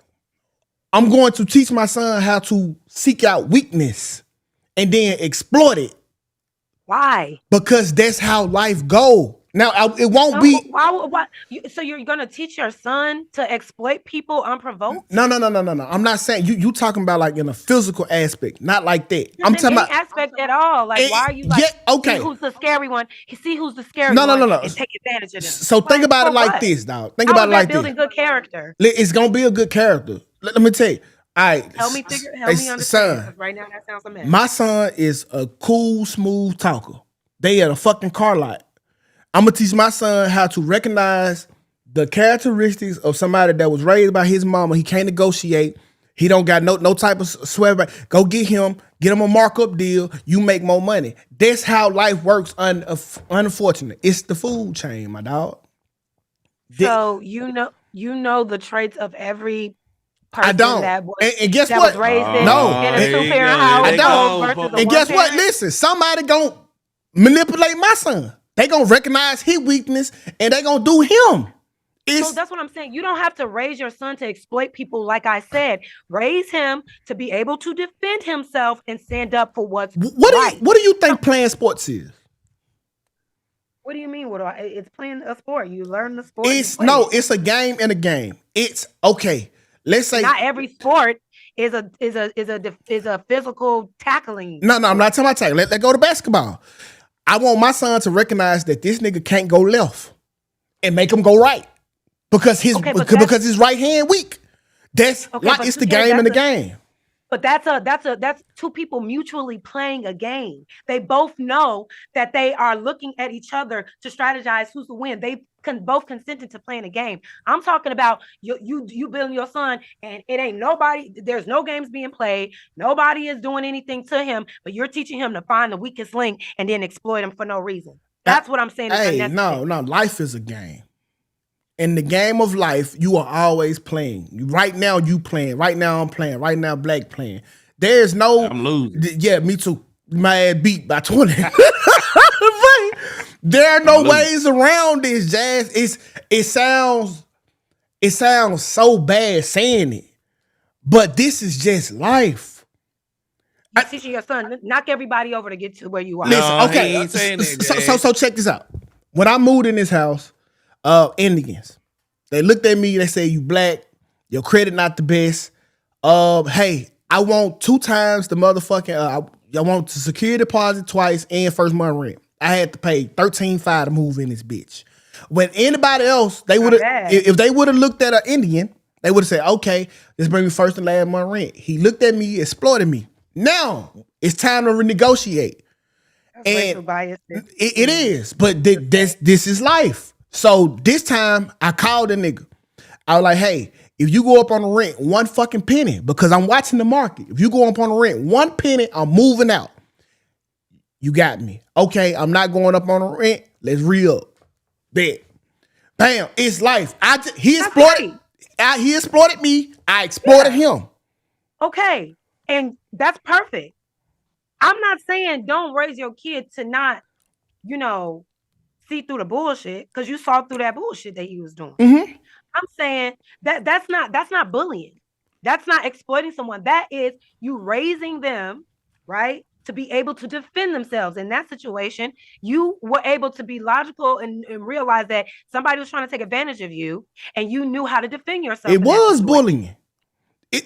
I'm going to teach my son how to seek out weakness and then exploit it. Why? Because that's how life go. Now, it won't be. Why? So you're going to teach your son to exploit people unprovoked? No. I'm not saying you talking about like in a physical aspect, not like that. I'm talking about aspect at all. Like, why are you like? Okay. See who's the scary one? See who's the scary one? No. And take advantage of them. So think about it like this, dog. Think about it like this. Building good character. It's gonna be a good character. Let me tell you. All right. Help me understand. Son, right now that sounds a mess. My son is a cool, smooth talker. They at a fucking car lot. I'm gonna teach my son how to recognize the characteristics of somebody that was raised by his mama. He can't negotiate. He don't got no type of swear. Go get him a markup deal. You make more money. That's how life works. Unfortunately, it's the food chain, my dog. So you know the traits of every person I don't. And guess what? Was raised in a two-parent house. I don't. And guess what? Listen, somebody gonna manipulate my son. They gonna recognize his weakness and they gonna do him. So that's what I'm saying. You don't have to raise your son to exploit people. Like I said, raise him to be able to defend himself and stand up for what's right. What do you think playing sports is? What do you mean? It's playing a sport. You learn the sport. It's a game and a game. It's okay. Let's say not every sport is a physical tackling. No, I'm not talking about tackling. Let go to basketball. I want my son to recognize that this nigga can't go left and make him go right because his right hand weak. That's it's the game and the game. But that's two people mutually playing a game. They both know that they are looking at each other to strategize who's to win. They both consented to playing a game. I'm talking about you building your son, and it ain't nobody. There's no games being played. Nobody is doing anything to him, but you're teaching him to find the weakest link and then exploit him for no reason. That's what I'm saying. Hey, no. Life is a game. In the game of life, you are always playing. Right now, you playing. Right now, I'm playing. Right now, Black playing. There's no. I'm losing. Yeah, me too. My ass beat by 20. Right. There are no ways around this, Jazz. It sounds so bad saying it, but this is just life. You're teaching your son, knock everybody over to get to where you are. Listen, okay. So check this out. When I moved in this house, Indians, they looked at me. They said, "You Black, your credit not the best. Hey, I want 2 times the motherfucking I want to secure deposit twice and first month rent. I had to pay $13,500 to move in this bitch. When anybody else, they would have, if they would have looked at an Indian, they would have said, okay, let's bring me first and last month rent. He looked at me, exploited me. Now it's time to renegotiate. And it is, but this is life. So this time I called the nigga. I was like, hey, if you go up on the rent one fucking penny, because I'm watching the market. If you go up on the rent one penny, I'm moving out. You got me. Okay, I'm not going up on the rent. Let's re-up. Bet. Bam. It's life. He exploited me. I exploited him. Okay. And that's perfect. I'm not saying don't raise your kid to not, see through the bullshit, because you saw through that bullshit that he was doing. Mm-hmm. I'm saying that's not bullying. That's not exploiting someone. That is you raising them, right, to be able to defend themselves. In that situation, you were able to be logical and realize that somebody was trying to take advantage of you, and you knew how to defend yourself. It was bullying.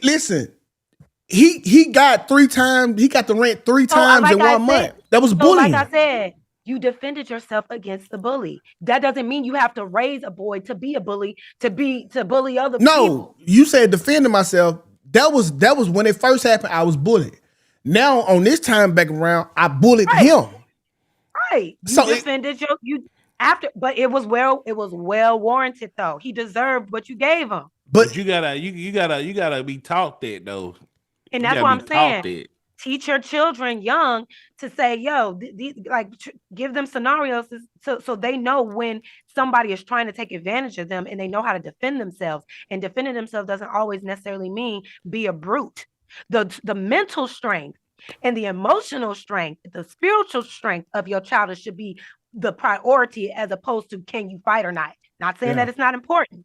Listen, he got 3 times. He got the rent 3 times in 1 month. That was bullying. Like I said, you defended yourself against the bully. That doesn't mean you have to raise a boy to be a bully, to bully other people. No, you said defending myself. That was when it first happened. I was bullied. Now on this time back around, I bullied him. Right. You defended but it was well warranted though. He deserved what you gave him. But you gotta be taught that though. And that's what I'm saying. Teach your children young to say, yo, give them scenarios so they know when somebody is trying to take advantage of them, and they know how to defend themselves. And defending themselves doesn't always necessarily mean be a brute. The mental strength and the emotional strength, the spiritual strength of your child should be the priority, as opposed to can you fight or not. Not saying that it's not important,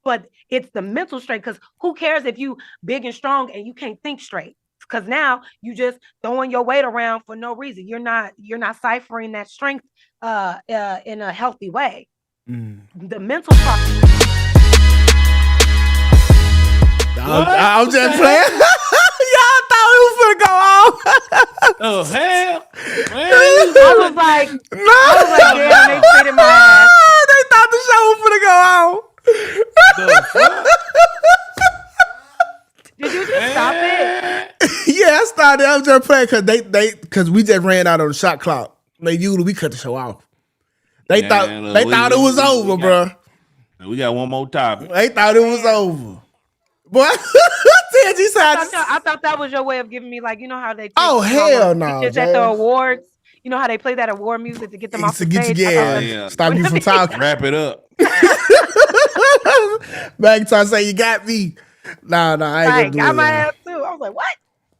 but it's the mental strength, because who cares if you big and strong and you can't think straight? Because now you just throwing your weight around for no reason. You're not ciphering that strength in a healthy way. The mental part. I'm just playing. Y'all thought it was gonna go on. Oh hell! Man. I was like, damn, they spit in my ass. They thought the show was gonna go on. Did you just stop it? Yeah, I started. I was just playing because we just ran out on the shot clock. We cut the show off. They thought it was over, bro. We got one more topic. They thought it was over. Boy, I thought that was your way of giving me, like, you know how they hell no, at the awards. You know how they play that award music to get them off the stage? Stop you from talking. Wrap it up. Back to say you got me. Nah, I ain't gonna do got it. My ass too. I was like, what?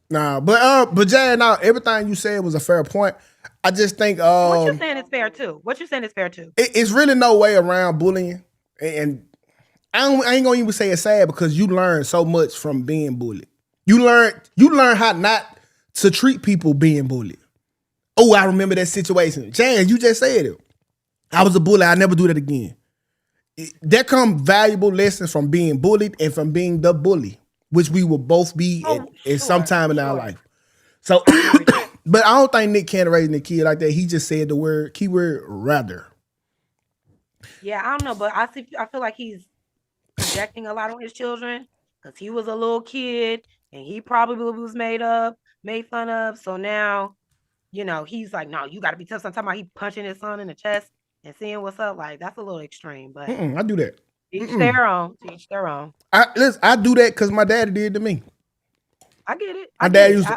Nah, but Jay, now everything you said was a fair point. I just think what you saying is fair too. It's really no way around bullying, and I ain't gonna even say it's sad, because you learn so much from being bullied. You learn how not to treat people being bullied. Oh, I remember that situation. Jan, you just said it. I was a bully. I never do that again. There come valuable lessons from being bullied and from being the bully, which we will both be at some time in our life. So, but I don't think Nick can raise a kid like that. He just said the keyword rather. Yeah, I don't know, but I feel like he's projecting a lot on his children, because he was a little kid and he probably was made fun of. So now, he's like, no, you got to be tough. Sometimes he punching his son in the chest and seeing what's up. Like, that's a little extreme, but I do that. Each their own. I do that because my daddy did to me. I get it. My dad used to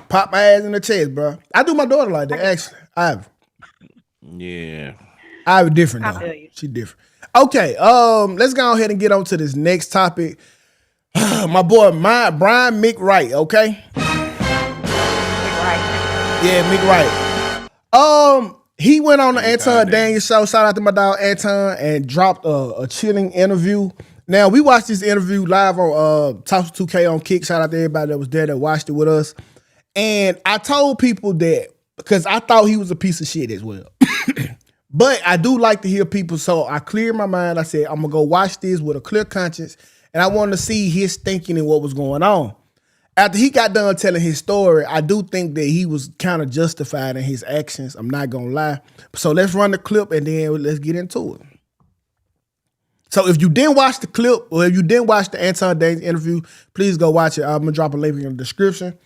pop my ass in the chest, bro. I do my daughter like that. Actually, I have. Yeah. I have a different though. She different. Okay, let's go ahead and get on to this next topic. My boy, Brian McWright, okay? Yeah, McWright. He went on the Anton Daniels show. Shout out to my dog Anton, and dropped a chilling interview. Now, we watched this interview live on Talk 2K on Kick. Shout out to everybody that was there that watched it with us. And I told people that because I thought he was a piece of shit as well. But I do like to hear people, so I cleared my mind. I said, I'm going to go watch this with a clear conscience, and I wanted to see his thinking and what was going on. after he got done telling his story, I do think that he was kind of justified in his actions. I'm not gonna lie. So let's run the clip and then let's get into it. So if you didn't watch the clip or if you didn't watch the Anton Davis interview, please go watch it. I'm gonna drop a link in the description.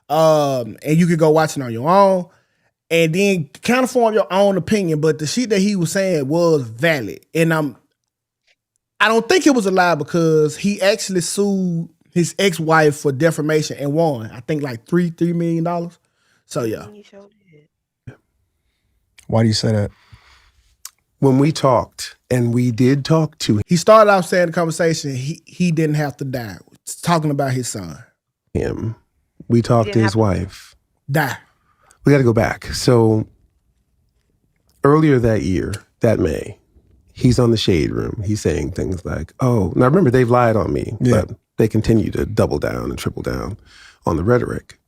And you can go watch it on your own and then kind of form your own opinion. But the shit that he was saying was valid. And I don't think it was a lie because he actually sued his ex-wife for defamation and won. I think like $3 million. So yeah. Why do you say that? When we talked, and we did talk to He started off saying the conversation, he didn't have to die. Talking about his son. him, we talked to his wife. Die. We got to go back. So earlier that year, that May, he's on the Shade Room. He's saying things like, oh, now remember, they've lied on me, but they continue to double down and triple down on the rhetoric.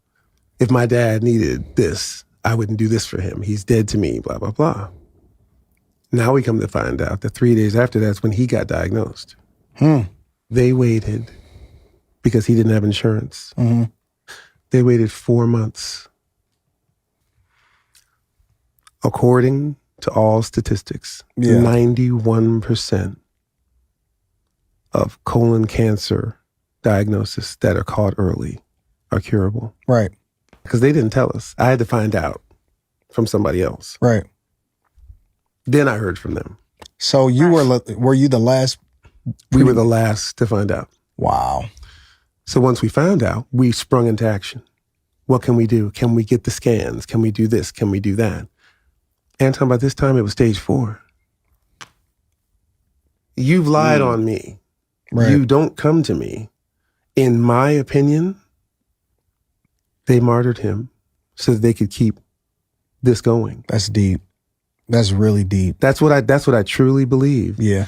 If my dad needed this, I wouldn't do this for him. He's dead to me, blah, blah, blah. Now we come to find out that 3 days after that's when he got diagnosed. They waited because he didn't have insurance. They waited 4 months. According to all statistics, 91% of colon cancer diagnosis that are caught early are curable. Right. Because they didn't tell us. I had to find out from somebody else. Right. Then I heard from them. So you were you the last? We were the last to find out. Wow. So once we found out, we sprung into action. What can we do? Can we get the scans? Can we do this? Can we do that? Anton, by this time, it was stage 4. You've lied on me. Right. You don't come to me. In my opinion, they martyred him so that they could keep this going. That's deep. That's really deep. That's what I truly believe. Yeah.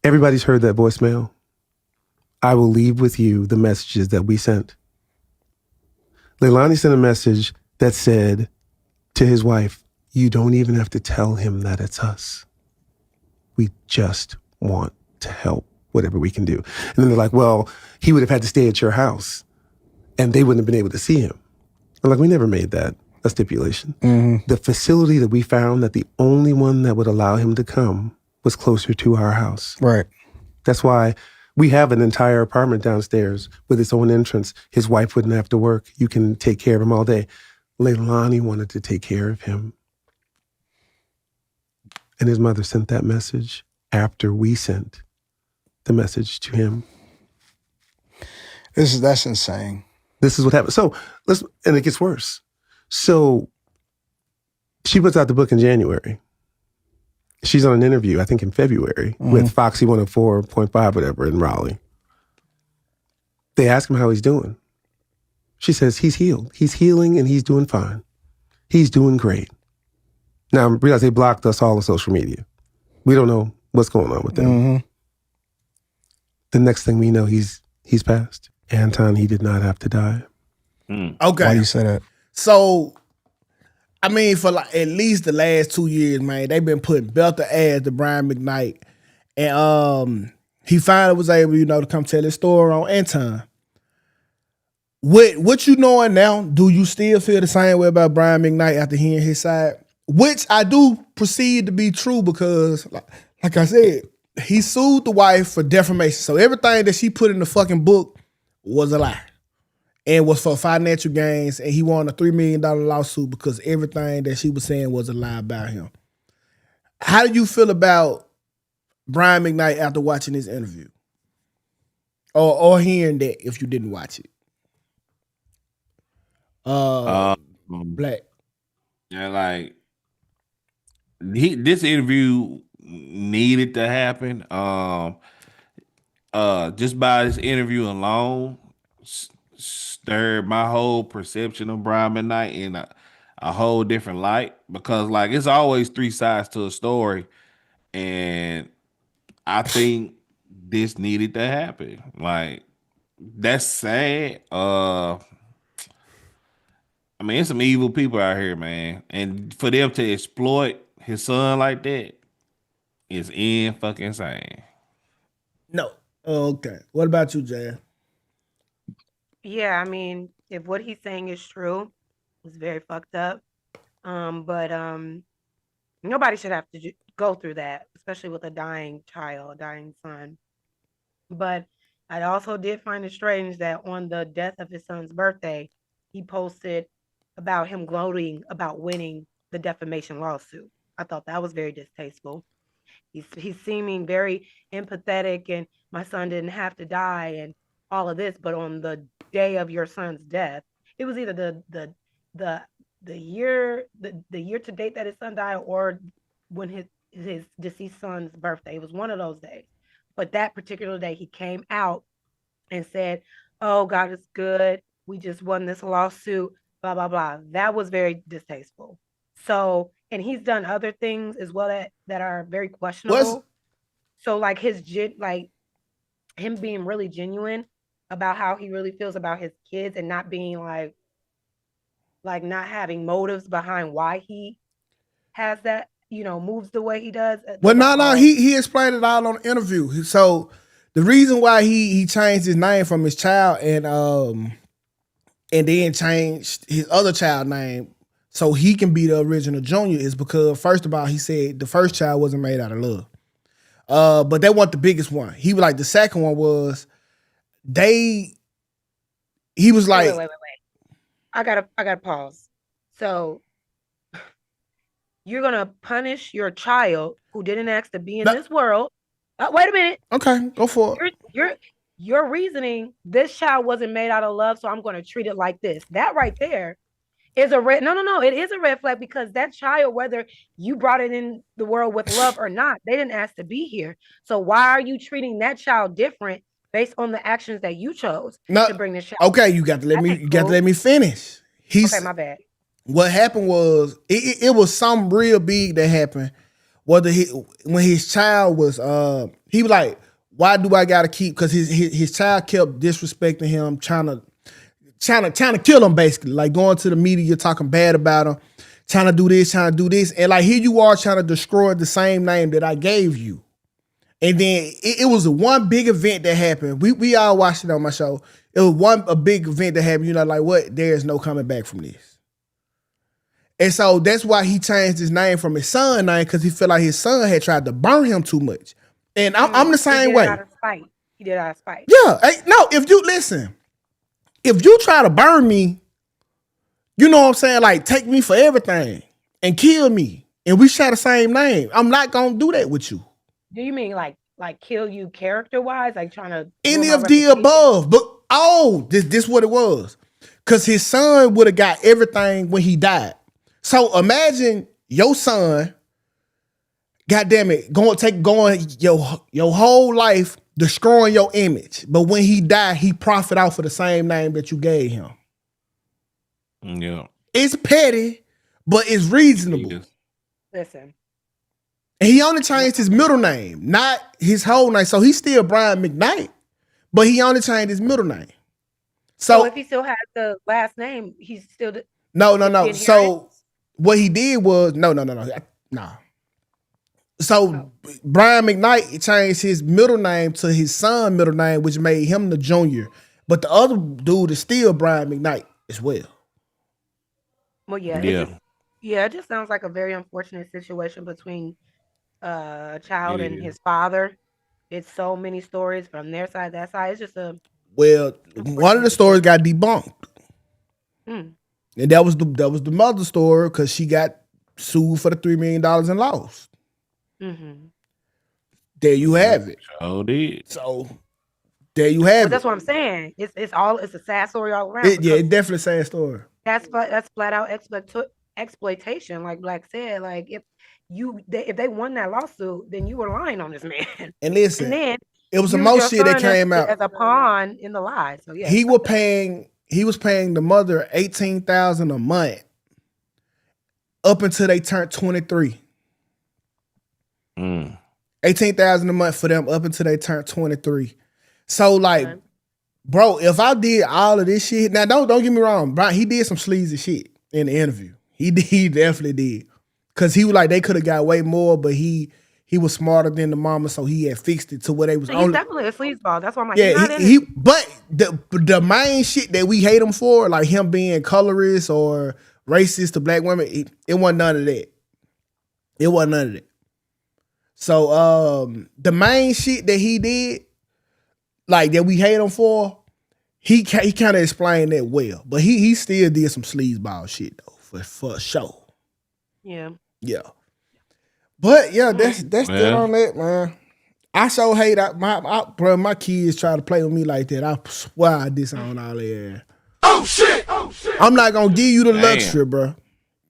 Everybody's heard that voicemail. I will leave with you the messages that we sent. Leilani sent a message that said to his wife, you don't even have to tell him that it's us. We just want to help whatever we can do. And then they're like, well, he would have had to stay at your house and they wouldn't have been able to see him. I'm like, we never made that a stipulation. The facility that we found that the only one that would allow him to come was closer to our house. Right. That's why we have an entire apartment downstairs with its own entrance. His wife wouldn't have to work. You can take care of him all day. Leilani wanted to take care of him. And his mother sent that message after we sent the message to him. That's insane. This is what happened. So and it gets worse. So she puts out the book in January. She's on an interview, I think in February, with Foxy 104.5, whatever, in Raleigh. They ask him how he's doing. She says he's healed. He's healing and he's doing fine. He's doing great. Now, I realize they blocked us all on social media. We don't know what's going on with them. The next thing we know, he's passed. Anton, he did not have to die. Okay. Why do you say that? So, I mean, for like at least the last 2 years, man, they've been putting belt to ass to Brian McKnight. And he finally was able, to come tell his story on Anton. What you knowing now, do you still feel the same way about Brian McKnight after hearing his side? Which I do perceive to be true because, like I said, he sued the wife for defamation. So everything that she put in the fucking book was a lie. And was for financial gains, and he won a $3 million lawsuit because everything that she was saying was a lie about him. How do you feel about Brian McKnight after watching this interview? Or hearing that if you didn't watch it? Black. Yeah, like this interview needed to happen. Just by this interview alone stirred my whole perception of Brian McKnight in a whole different light, because like it's always 3 sides to a story, and I think this needed to happen. Like, that's sad. I mean, it's some evil people out here, man, and for them to exploit his son like that is fucking insane. No. Okay. What about you, Jan? Yeah, I mean, if what he's saying is true, it's very fucked up. But nobody should have to go through that, especially with a dying child, a dying son. But I also did find it strange that on the death of his son's birthday, he posted about him gloating about winning the defamation lawsuit. I thought that was very distasteful. He's seeming very empathetic, and my son didn't have to die and all of this, but on the day of your son's death, it was either the the year to date that his son died, or when his deceased son's birthday. It was one of those days. But that particular day, he came out and said, "Oh, God is good. We just won this lawsuit." Blah blah blah. That was very distasteful. So, and he's done other things as well that are very questionable. So, like like him being really genuine about how he really feels about his kids and not being like not having motives behind why he has that, moves the way he does. Well, no, he explained it all on the interview. So the reason why he changed his name from his child and then changed his other child name so he can be the original Junior is because, first of all, he said the first child wasn't made out of love. But that wasn't the biggest one. He was like, the second one was he was like, wait. I gotta pause. So you're gonna punish your child who didn't ask to be in this world. Wait a minute. Okay, go for it. Your reasoning, this child wasn't made out of love, so I'm gonna treat it like this. That right there is a red. No. It is a red flag because that child, whether you brought it in the world with love or not, they didn't ask to be here. So why are you treating that child different based on the actions that you chose to bring this child? Okay, you got to let me finish. Okay, my bad. What happened was it was something real big that happened. When his child was he was like, why do I gotta keep? Because his child kept disrespecting him, trying to kill him, basically, like going to the media talking bad about him, trying to do this, and like here you are trying to destroy the same name that I gave you. And then it was one big event that happened. We all watched it on my show. It was a big event that happened. Like what? There's no coming back from this. And so that's why he changed his name from his son's name, because he felt like his son had tried to burn him too much. And I'm the same way. He did it out of spite. Yeah. No, if you try to burn me, you know what I'm saying? Like take me for everything and kill me, and we share the same name, I'm not gonna do that with you. Do you mean like kill you character wise, like trying to any of the above? But this what it was, because his son would have got everything when he died. So imagine your son, goddamn it, going your whole life destroying your image, but when he died, he profit off of the same name that you gave him. Yeah, it's petty, but it's reasonable. Listen. And he only changed his middle name, not his whole name. So he's still Brian McKnight, but he only changed his middle name. So if he still has the last name, he's still no. So what he did was no. So Brian McKnight changed his middle name to his son's middle name, which made him the Junior. But the other dude is still Brian McKnight as well. Well, it just sounds like a very unfortunate situation between a child and his father. It's so many stories from their side, that side. It's just one of the stories got debunked. And that was the mother story, because she got sued for the $3 million and lost. Mm-hmm. There you have it. Oh, did. So there you have it. That's what I'm saying. It's a sad story all around. It's definitely a sad story. That's flat out exploitation. Like Black said, like if they won that lawsuit, then you were lying on this man. And listen, and then it was some more shit that came out as a pawn in the lie. So yeah, he was paying the mother $18,000 a month up until they turned 23. $18,000 a month for them up until they turned 23. So like, bro, if I did all of this shit, now don't get me wrong, Brian, he did some sleazy shit in the interview. He definitely did. Cause he was like, they could have got way more, but he he was smarter than the mama, so he had fixed it to where they was So he's only. definitely a sleazeball. That's why I'm like, Yeah, he's not in he it. but the main shit that we hate him for, like him being colorist or racist to black women, it wasn't none of that. It wasn't none of that. So the main shit that he did, like that we hate him for, he kind of explained that well. But he still did some sleazeball shit though, for sure. Yeah. Yeah. But yeah, that's still on that, man. I so hate bro, my kids try to play with me like that. I swear I disown all their. Oh shit! I'm not gonna give you the luxury, bro.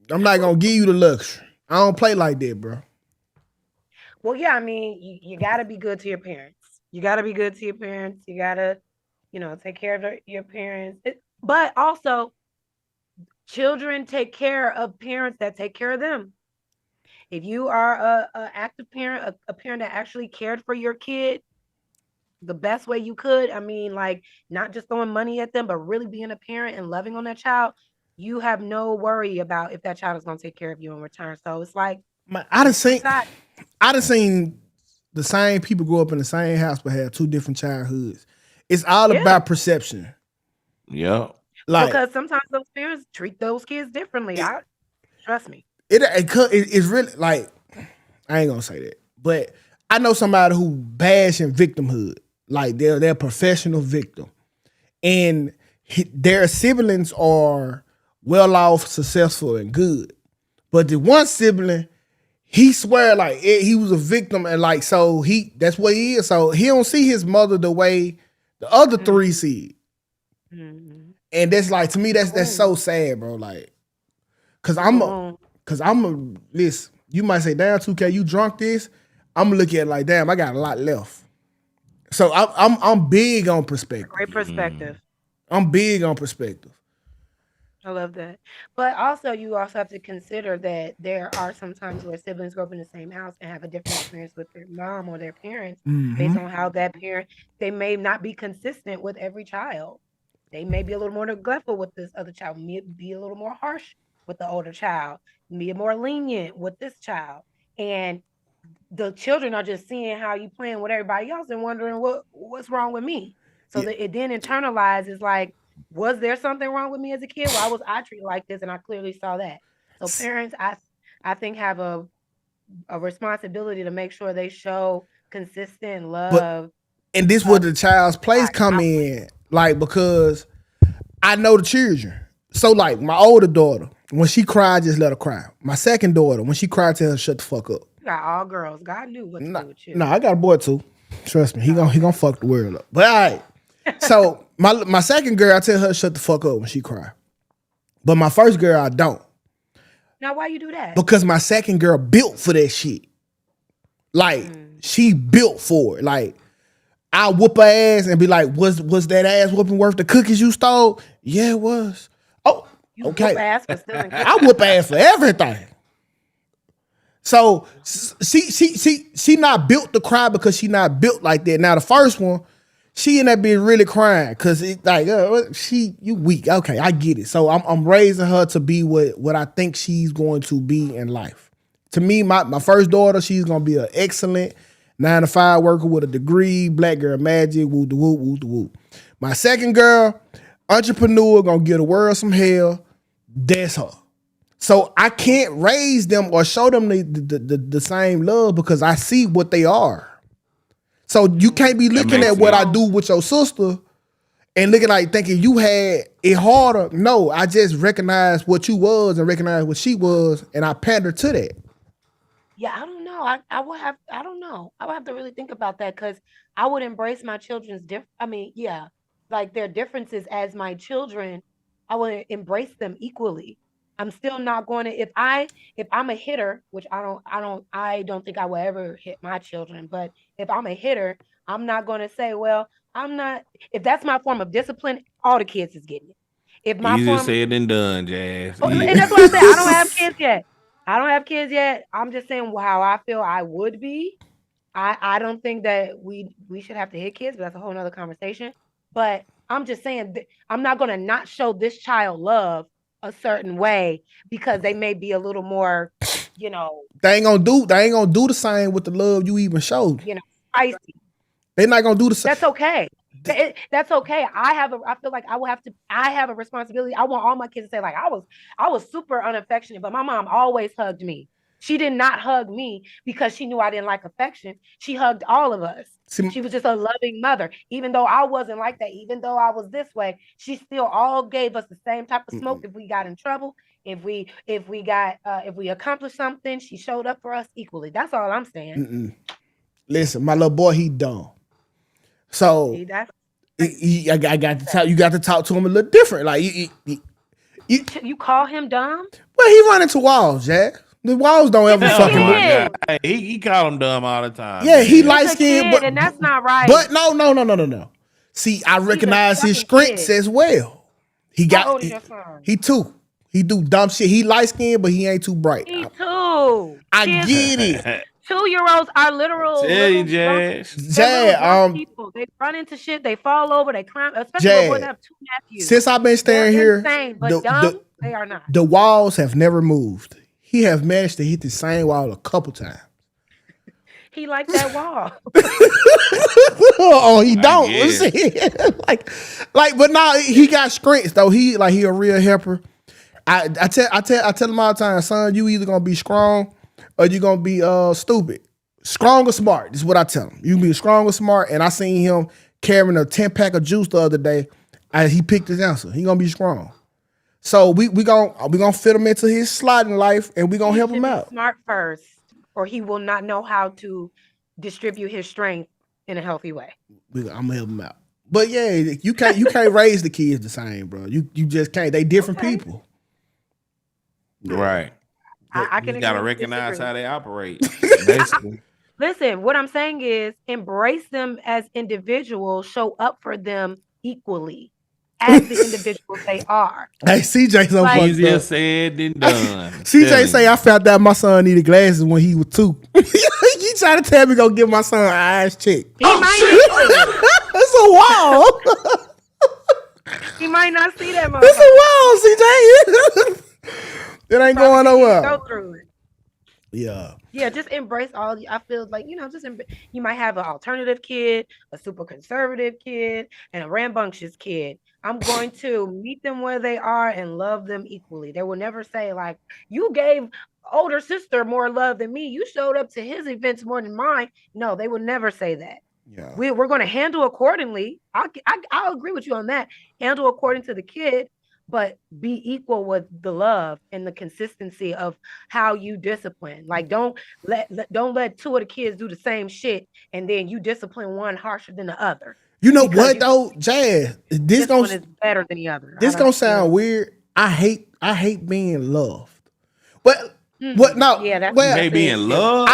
I'm not gonna give you the luxury. I don't play like that, bro. Well, yeah, I mean, you got to be good to your parents. You got to be good to your parents. You got to, take care of your parents. But also, children take care of parents that take care of them. If you are a active parent, a parent that actually cared for your kid the best way you could, I mean, like not just throwing money at them, but really being a parent and loving on that child, you have no worry about if that child is going to take care of you in return. So it's like, I done seen the same people grow up in the same house but have two different childhoods. It's all about perception. Yeah. Because sometimes those parents treat those kids differently. Trust me. It's really like, I ain't gonna say that, but I know somebody who bash in victimhood. Like they're a professional victim. And their siblings are well off, successful, and good. But the one sibling, he swear like he was a victim, and like so that's what he is. So he don't see his mother the way the other three see it. Mm-hmm. And that's like, to me, that's so sad, bro. Like, cause listen, you might say, damn, 2K, you drunk this? I'm gonna look at it like, damn, I got a lot left. So I'm big on perspective. Great perspective. I'm big on perspective. I love that. But also, you also have to consider that there are some times where siblings grow up in the same house and have a different experience with their mom or their parents based on how that parent, they may not be consistent with every child. They may be a little more neglectful with this other child, may be a little more harsh with the older child, be more lenient with this child. And the children are just seeing how you playing with everybody else and wondering what's wrong with me. So that it then internalizes like, was there something wrong with me as a kid? Why was I treated like this? And I clearly saw that. So parents, I think have a responsibility to make sure they show consistent love. And this where the child's place come in, like, because I know the children. So like my older daughter, when she cried, just let her cry. My second daughter, when she cried, tell her shut the fuck up. You got all girls. God knew what to do with you. No, I got a boy too. Trust me, he gonna fuck the world up. But all right. So my second girl, I tell her shut the fuck up when she cry. But my first girl, I don't. Now why you do that? Because my second girl built for that shit. Like she built for it. Like I whoop her ass and be like, was that ass whooping worth the cookies you stole? Yeah, it was. Oh, okay. Whoop ass for stealing cookies. I whoop ass for everything. So she not built to cry because she not built like that. Now the first one, she ended up being really crying because it's like you weak. Okay, I get it. So I'm raising her to be what I think she's going to be in life. To me, my first daughter, she's gonna be an excellent 9-to-5 worker with a degree, black girl magic, woo the woo, woo the woo. My second girl, entrepreneur, gonna give the world some hell. That's her. So I can't raise them or show them the same love because I see what they are. So you can't be looking at what I do with your sister and looking like thinking you had it harder. No, I just recognize what you was and recognize what she was, and I pander to that. Yeah, I don't know. I don't know. I would have to really think about that because I would embrace my children's like their differences as my children. I would embrace them equally. I'm still not going to if I'm a hitter, which I don't think I will ever hit my children, but if I'm a hitter, I'm not going to say, well, I'm not, if that's my form of discipline, all the kids is getting it. If my Easier said than done, Jazz. And that's what I said. I don't have kids yet. I'm just saying how I feel I would be. I don't think that we should have to hit kids, but that's a whole nother conversation. But I'm just saying I'm not going to not show this child love a certain way because they may be a little more you know, They ain't gonna do the same with the love you even showed. spicy. They not gonna do the same. That's okay. That's okay. I feel like I have a responsibility. I want all my kids to say, like, I was super unaffectionate, but my mom always hugged me. She did not hug me because she knew I didn't like affection. She hugged all of us. She was just a loving mother. Even though I wasn't like that, even though I was this way, she still all gave us the same type of smoke. If we got in trouble, if we accomplished something, she showed up for us equally. That's all I'm saying. Listen, my little boy, he dumb. So See, that's I got to talk. You got to talk to him a little different. Like you call him dumb? well, he run into walls, Jack. The walls don't ever fucking Oh move. my God. Hey, he call him dumb all the time. Yeah, man. he light skinned, but and that's not right. But no. See, I recognize his strengths kid. as well. He How got old is your son? he too. He do dumb shit. He light skinned, but he ain't too bright. Me too. I get it. 2-year-olds are literal. Tell you, Jazz. Jazz, people. They run into shit. They fall over. They climb. Especially Jazz, boys that have 2 nephews. Since I've been staying They're here, insane, but dumb, they are not. The walls have never moved. He have managed to hit the same wall a couple times. He likes that wall. Oh, he don't. But now he got strengths though. He a real helper. I tell him all the time, son, you either gonna be strong or you gonna be stupid. Strong or smart. This is what I tell him. You can be strong or smart. And I seen him carrying a 10-pack of juice the other day. He picked his answer. He gonna be strong. So we gonna fit him into his sliding life, and we gonna help him out. Smart first, or he will not know how to distribute his strength in a healthy way. I'm gonna help him out. But yeah, you can't raise the kids the same, bro. You just can't. They different people. Right. I can you gotta agree, recognize disagree. how they operate. Basically. Listen, what I'm saying is embrace them as individuals, show up for them equally as the individuals they are. Hey, CJ, so fucked Easier up. said than done. CJ say I found out my son needed glasses when he was 2. You trying to tell me go give my son an eyes check? It's a wall. He might not see that much. It's a wall, CJ. It ain't going nowhere. Go through it. Yeah. Yeah, just embrace all. I feel like you might have an alternative kid, a super conservative kid, and a rambunctious kid. I'm going to meet them where they are and love them equally. They will never say like, you gave older sister more love than me. You showed up to his events more than mine. No, they will never say that. Yeah. We're going to handle accordingly. I'll agree with you on that. Handle according to the kid, but be equal with the love and the consistency of how you discipline. Like don't let 2 of the kids do the same shit and then you discipline one harsher than the other. You know what though, Jazz? This one is better than the other. This gonna sound weird. I hate being loved. But what? No, yeah, that's you hate being loved.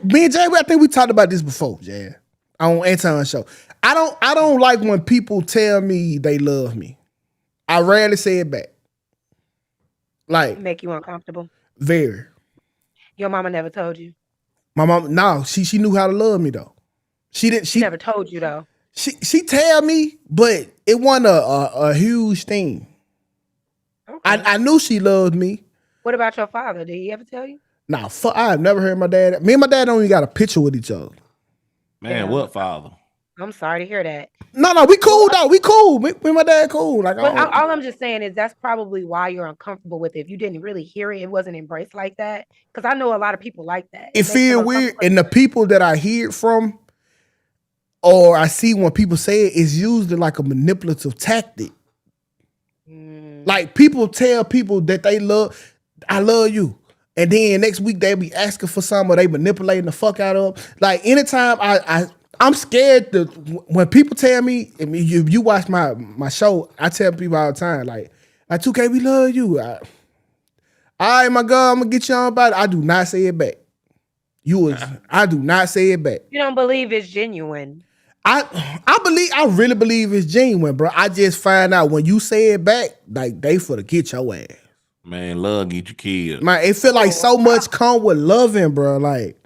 Me and Jay. I think we talked about this before, Jazz, on Anton's show. I don't like when people tell me they love me. I rarely say it back. Like make you uncomfortable. Very. Your mama never told you. My mom, no, she knew how to love me though. She never told you though. She tell me, but it wasn't a huge thing. Okay. I knew she loved me. What about your father? Did he ever tell you? Nah, I've never heard my dad. Me and my dad don't even got a picture with each other. Man, what father? I'm sorry to hear that. No, we cool though. We cool. Me and my dad cool. Like, all I'm just saying is that's probably why you're uncomfortable with it. If you didn't really hear it, it wasn't embraced like that. Because I know a lot of people like that. It feel weird, and the people that I hear it from, or I see when people say it, is usually like a manipulative tactic. Like people tell people that I love you. And then next week they be asking for something or they manipulating the fuck out of them. Like anytime I'm scared to, when people tell me, I mean, you watch my show, I tell people all the time, like 2K, we love you. All right, my girl, I'm gonna get you on about it. I do not say it back. I do not say it back. You don't believe it's genuine. I really believe it's genuine, bro. I just find out when you say it back, like they for to get your ass. Man, love get you killed. Man, it feel like so much come with loving, bro. Like,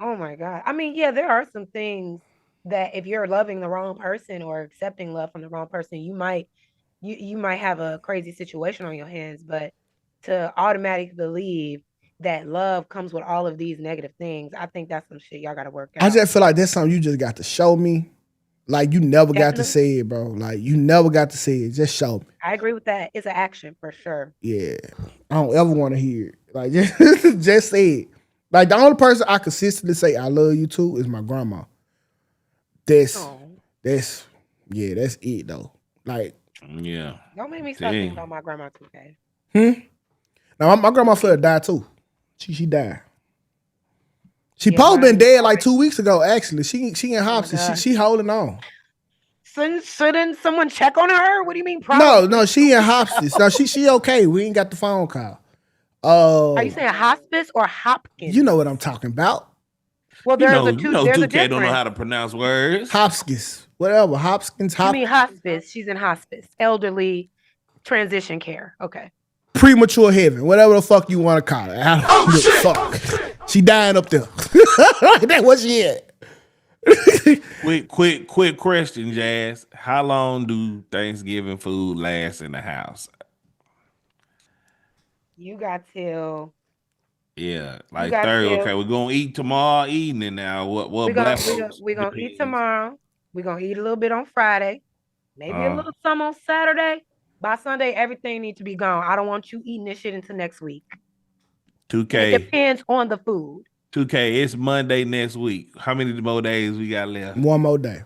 oh my God. I mean, yeah, there are some things that if you're loving the wrong person or accepting love from the wrong person, you might have a crazy situation on your hands. But to automatically believe that love comes with all of these negative things, I think that's some shit y'all gotta work out. I just feel like that's something you just got to show me. Like you never got to say it, bro. Like you never got to say it. Just show me. I agree with that. It's an action for sure. Yeah. I don't ever want to hear it. Like just say it. Like the only person I consistently say I love you to is my grandma. That's it though. Like yeah. Don't make me start thinking about my grandma too, okay? Now my grandma Fleur died too. She died. She probably been dead like 2 weeks ago. Actually, she in hospice. She holding on. Shouldn't someone check on her? What do you mean? Probably? No, she in hospice. No, she okay. We ain't got the phone call. Are you saying hospice or Hopkins? You know what I'm talking about. Well, there's a there's a 2K difference. don't know how to pronounce words. Hopkins, whatever. Hopkins. You mean hospice? She's in hospice, elderly transition care. Okay. Premature heaven, whatever the fuck you want to call it. I don't give a fuck. She dying up there. That's what she at. Quick question, Jazz. How long do Thanksgiving food last in the house? You got till. Yeah, like Thursday. Okay, we're gonna eat tomorrow evening now. What we're gonna eat tomorrow. We're gonna eat a little bit on Friday. Maybe a little some on Saturday. By Sunday, everything needs to be gone. I don't want you eating this shit into next week. 2K. It depends on the food. 2K, it's Monday next week. How many more days we got left? One more day.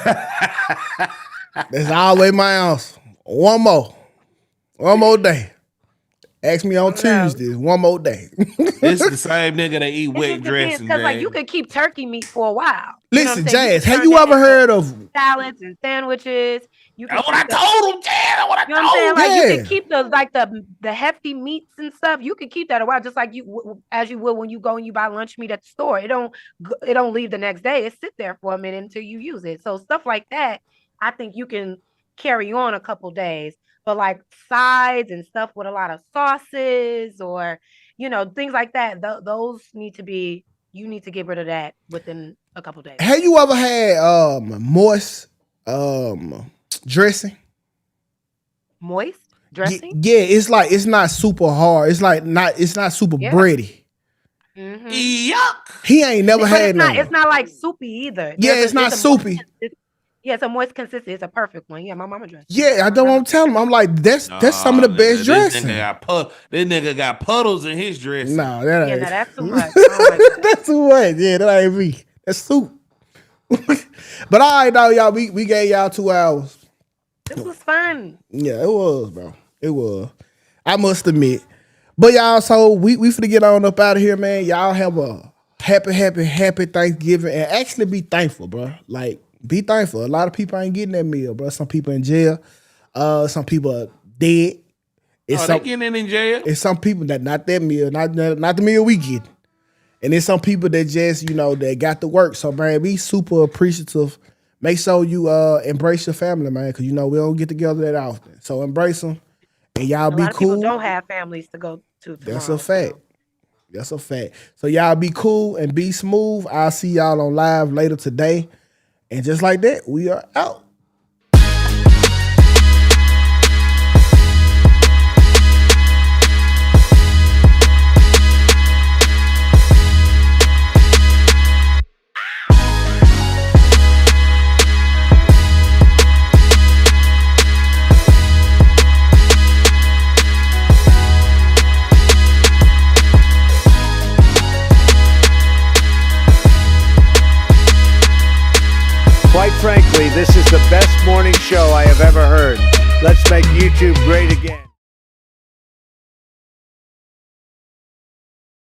That's always my answer. One more day. Ask me on Tuesdays. One more day. This is the same nigga that eat wet dressing. Because like you could keep turkey meat for a while. Listen, Jazz, have you ever heard of salads and sandwiches? That's what I told him, Jazz. That's what I You know what I'm saying? Like Yeah. you can keep the hefty meats and stuff. You can keep that a while, just like as you will when you go and you buy lunch meat at the store. It don't leave the next day. It sit there for a minute until you use it. So stuff like that, I think you can carry on a couple days. But like sides and stuff with a lot of sauces or things like that, those need to be. You need to get rid of that within a couple days. Have you ever had moist dressing? Moist dressing? Yeah, it's not super hard. It's not super bready. Mm-hmm. Yuck. He ain't never had no. It's not like soupy either. Yeah, it's not soupy. Yeah, it's a moist consistency. It's a perfect one. Yeah, my mama dressed. Yeah, I don't want to tell him. I'm like, that's some of the best dressing. This nigga got puddles in his dressing. No, that ain't. Yeah, that's too much. Oh That's too much. Yeah, that ain't me. That's soup. But all right, now y'all, we gave y'all 2 hours. This was fun. Yeah, it was, bro. It was. I must admit. But y'all, so we finna get on up out of here, man. Y'all have a happy Thanksgiving and actually be thankful, bro. Like, be thankful. A lot of people ain't getting that meal, bro. Some people in jail. Some people are dead. They getting in jail? It's some people that not that meal, not the meal we get. And there's some people that just, that got to work. So, man, be super appreciative. Make sure you embrace your family, man, because, we don't get together that often. So embrace them, and y'all be cool. A lot of people don't have families to go to tomorrow. That's a fact. That's a fact. So y'all be cool and be smooth. I'll see y'all on live later today. And just like that, we are out. Quite frankly, this is the best morning show I have ever heard. Let's make YouTube great again.